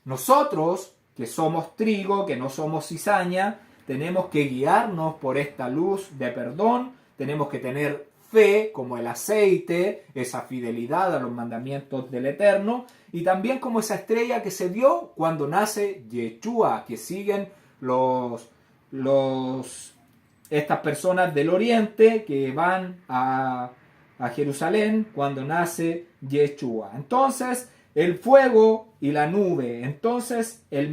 nosotros que somos trigo, que no somos cizaña, tenemos que guiarnos por esta luz de perdón, tenemos que tener fe como el aceite, esa fidelidad a los mandamientos del Eterno, y también como esa estrella que se vio cuando nace Yeshua, que siguen estas personas del oriente que van a Jerusalén cuando nace Yeshua. Entonces, el fuego y la nube. Entonces, el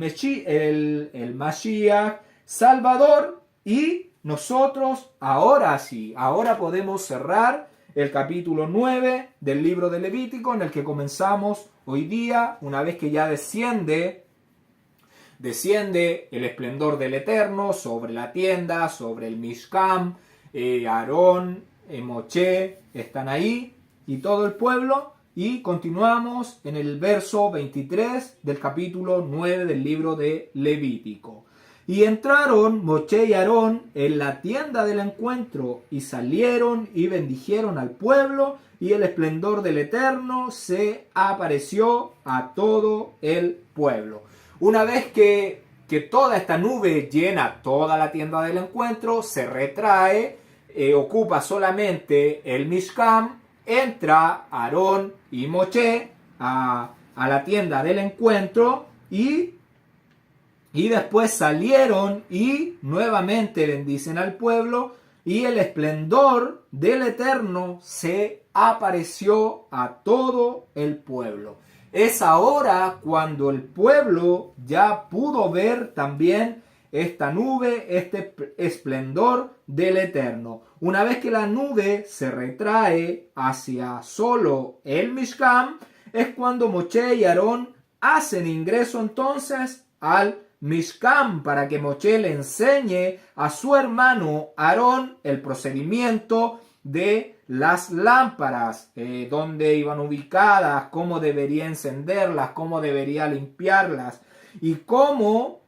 Mashiach, Salvador, y nosotros ahora sí, ahora podemos cerrar el capítulo 9 del libro de Levítico, en el que comenzamos hoy día, una vez que ya desciende el esplendor del Eterno sobre la tienda, sobre el Mishkan. Aarón, Moshe están ahí y todo el pueblo. Y continuamos en el verso 23 del capítulo 9 del libro de Levítico. Y entraron Moshe y Aarón en la tienda del encuentro y salieron y bendijeron al pueblo, y el esplendor del Eterno se apareció a todo el pueblo. Una vez que toda esta nube llena toda la tienda del encuentro, se retrae, ocupa solamente el Mishkan, entra Aarón y Moshe a la tienda del encuentro y después salieron y nuevamente bendicen al pueblo, y el esplendor del Eterno se apareció a todo el pueblo. Es ahora cuando el pueblo ya pudo ver también esta nube, este esplendor del Eterno. Una vez que la nube se retrae hacia solo el Mishkan, es cuando Moshe y Aarón hacen ingreso entonces al Mishkan, para que Moshe le enseñe a su hermano Aarón el procedimiento de las lámparas, dónde iban ubicadas, cómo debería encenderlas, cómo debería limpiarlas, y cómo,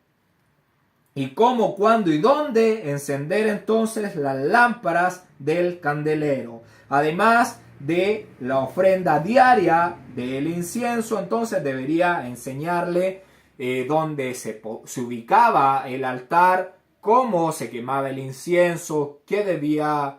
cuándo y dónde encender entonces las lámparas del candelero. Además de la ofrenda diaria del incienso, entonces debería enseñarle dónde se ubicaba el altar, cómo se quemaba el incienso, qué debía,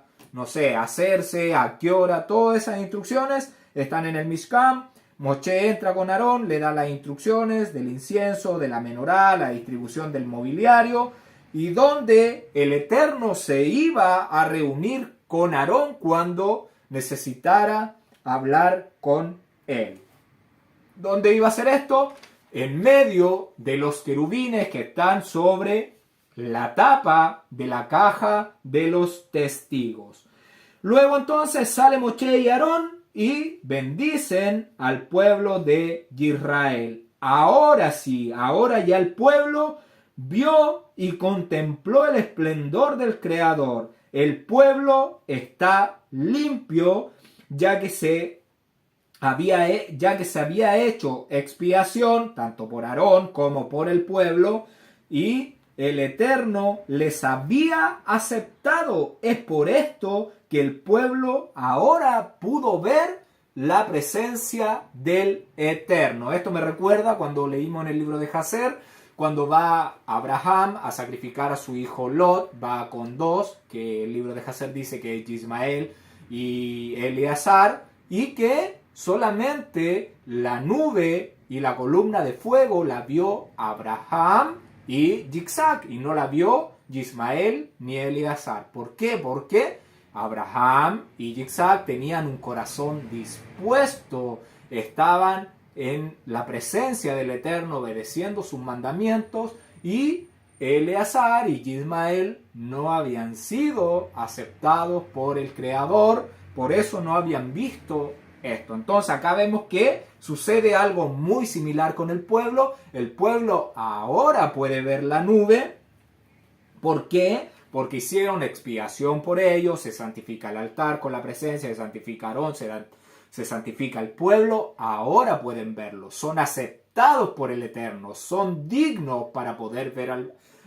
hacerse, a qué hora. Todas esas instrucciones están en el Mishkan. Moshe entra con Aarón, le da las instrucciones del incienso, de la menorá, la distribución del mobiliario, y donde el Eterno se iba a reunir con Aarón cuando necesitara hablar con él. ¿Dónde iba a hacer esto? En medio de los querubines que están sobre la tapa de la caja de los testigos. Luego entonces sale Moshe y Aarón y bendicen al pueblo de Israel. Ahora sí, ahora ya el pueblo vio y contempló el esplendor del Creador. El pueblo está limpio, ya que se había hecho expiación tanto por Aarón como por el pueblo, y el Eterno les había aceptado. Es por esto que el pueblo ahora pudo ver la presencia del Eterno. Esto me recuerda cuando leímos en el libro de Jacer, cuando va Abraham a sacrificar a su hijo Lot, va con dos, que el libro de Jacer dice que es Ismael y Eleazar, y que solamente la nube y la columna de fuego la vio Abraham y Yitzhak, y no la vio Ismael ni Eleazar. ¿Por qué? Porque Abraham y Yitzhak tenían un corazón dispuesto, estaban en la presencia del Eterno obedeciendo sus mandamientos, y Eleazar y Ismael no habían sido aceptados por el Creador, por eso no habían visto esto. Entonces acá vemos que sucede algo muy similar con el pueblo. El pueblo ahora puede ver la nube. ¿Por qué? Porque hicieron expiación por ellos, se santifica el altar con la presencia, se santifica Aarón, se santifica el pueblo. Ahora pueden verlo, son aceptados por el Eterno, son dignos para poder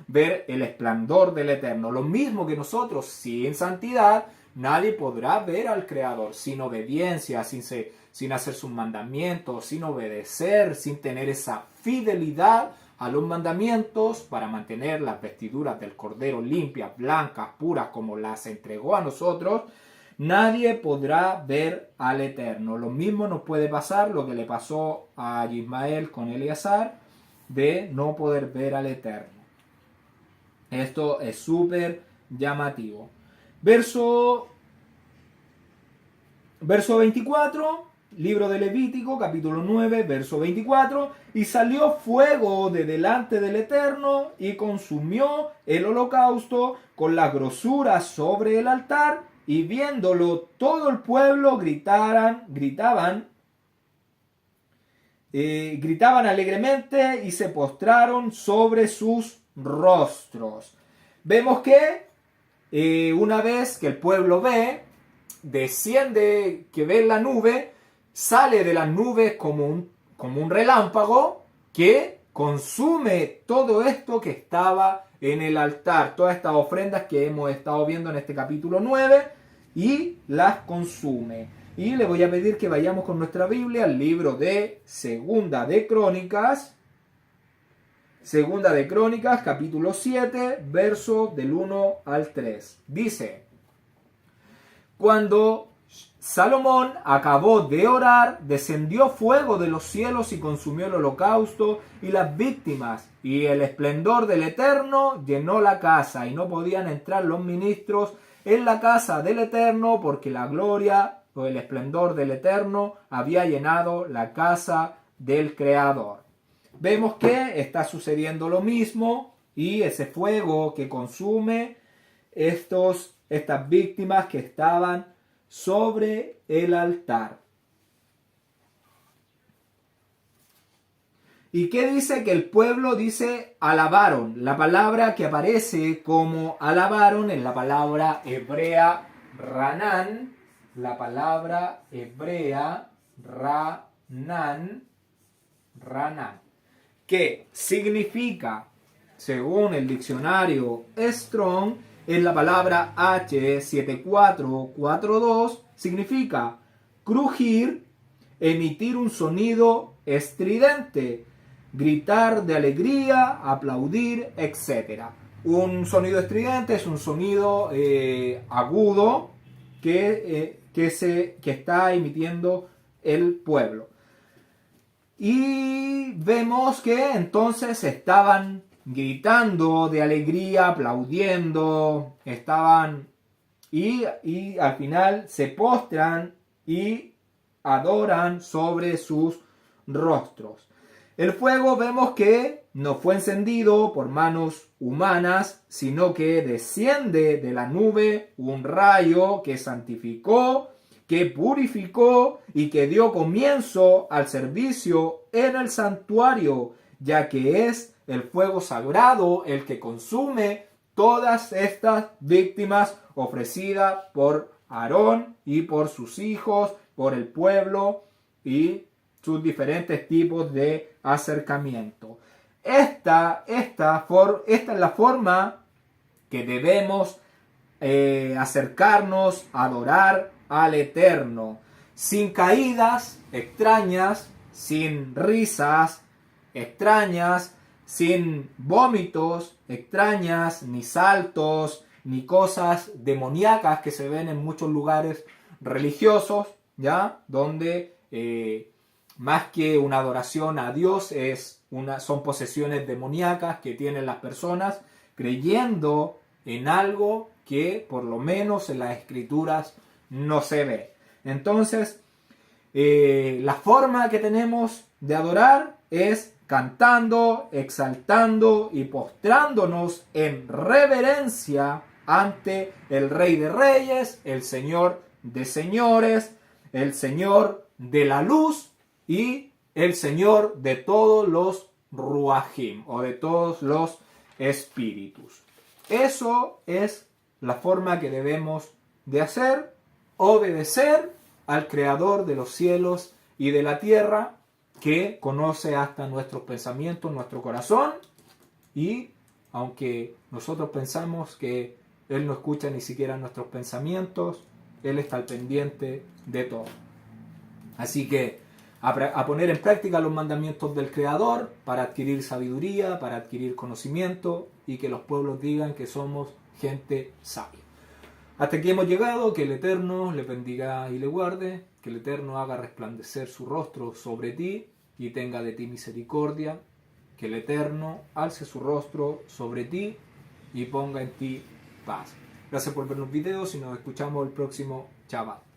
ver el esplendor del Eterno. Lo mismo que nosotros, sin santidad, nadie podrá ver al Creador, sin obediencia, sin hacer sus mandamientos, sin obedecer, sin tener esa fidelidad a los mandamientos para mantener las vestiduras del Cordero limpias, blancas, puras, como las entregó a nosotros. Nadie podrá ver al Eterno. Lo mismo nos puede pasar lo que le pasó a Ismael con Eleazar, de no poder ver al Eterno. Esto es súper llamativo. Verso 24, libro de Levítico, capítulo 9, verso 24. Y salió fuego de delante del Eterno y consumió el holocausto con la grosura sobre el altar y viéndolo todo el pueblo gritaban alegremente y se postraron sobre sus rostros. Vemos que una vez que el pueblo desciende, que ve la nube, sale de la nube como un relámpago que consume todo esto que estaba en el altar, todas estas ofrendas que hemos estado viendo en este capítulo 9, y las consume. Y le voy a pedir que vayamos con nuestra Biblia al libro de Segunda de Crónicas, capítulo 7, verso del 1 al 3. Dice: cuando Salomón acabó de orar, descendió fuego de los cielos y consumió el holocausto y las víctimas, y el esplendor del Eterno llenó la casa, y no podían entrar los ministros en la casa del Eterno, porque la gloria o el esplendor del Eterno había llenado la casa del Creador. Vemos que está sucediendo lo mismo, y ese fuego que consume estas víctimas que estaban sobre el altar. ¿Y qué dice? Que el pueblo dice alabaron. La palabra que aparece como alabaron es la palabra hebrea ranan. La palabra hebrea ranan, que significa, según el diccionario Strong, es la palabra H7442, significa crujir, emitir un sonido estridente, gritar de alegría, aplaudir, etc. Un sonido estridente es un sonido agudo que está emitiendo el pueblo. Y vemos que entonces estaban gritando de alegría, aplaudiendo, y al final se postran y adoran sobre sus rostros. El fuego vemos que no fue encendido por manos humanas, sino que desciende de la nube un rayo que santificó, que purificó y que dio comienzo al servicio en el santuario, ya que es el fuego sagrado el que consume todas estas víctimas ofrecidas por Aarón y por sus hijos, por el pueblo y sus diferentes tipos de acercamiento. Esta es la forma que debemos acercarnos a adorar al Eterno, sin caídas extrañas, sin risas extrañas, sin vómitos extrañas, ni saltos, ni cosas demoníacas que se ven en muchos lugares religiosos, ¿ya? Donde más que una adoración a Dios son posesiones demoníacas que tienen las personas creyendo en algo que por lo menos en las escrituras no se ve. Entonces, la forma que tenemos de adorar es cantando, exaltando y postrándonos en reverencia ante el Rey de Reyes, el Señor de Señores, el Señor de la luz y el Señor de todos los ruajim o de todos los espíritus. Eso es la forma que debemos de hacer, obedecer al Creador de los cielos y de la tierra, que conoce hasta nuestros pensamientos, nuestro corazón, y aunque nosotros pensamos que Él no escucha ni siquiera nuestros pensamientos, Él está al pendiente de todo. Así que a poner en práctica los mandamientos del Creador para adquirir sabiduría, para adquirir conocimiento y que los pueblos digan que somos gente sabia. Hasta aquí hemos llegado. Que el Eterno le bendiga y le guarde, que el Eterno haga resplandecer su rostro sobre ti y tenga de ti misericordia, que el Eterno alce su rostro sobre ti y ponga en ti paz. Gracias por ver los videos y nos escuchamos el próximo Shabbat.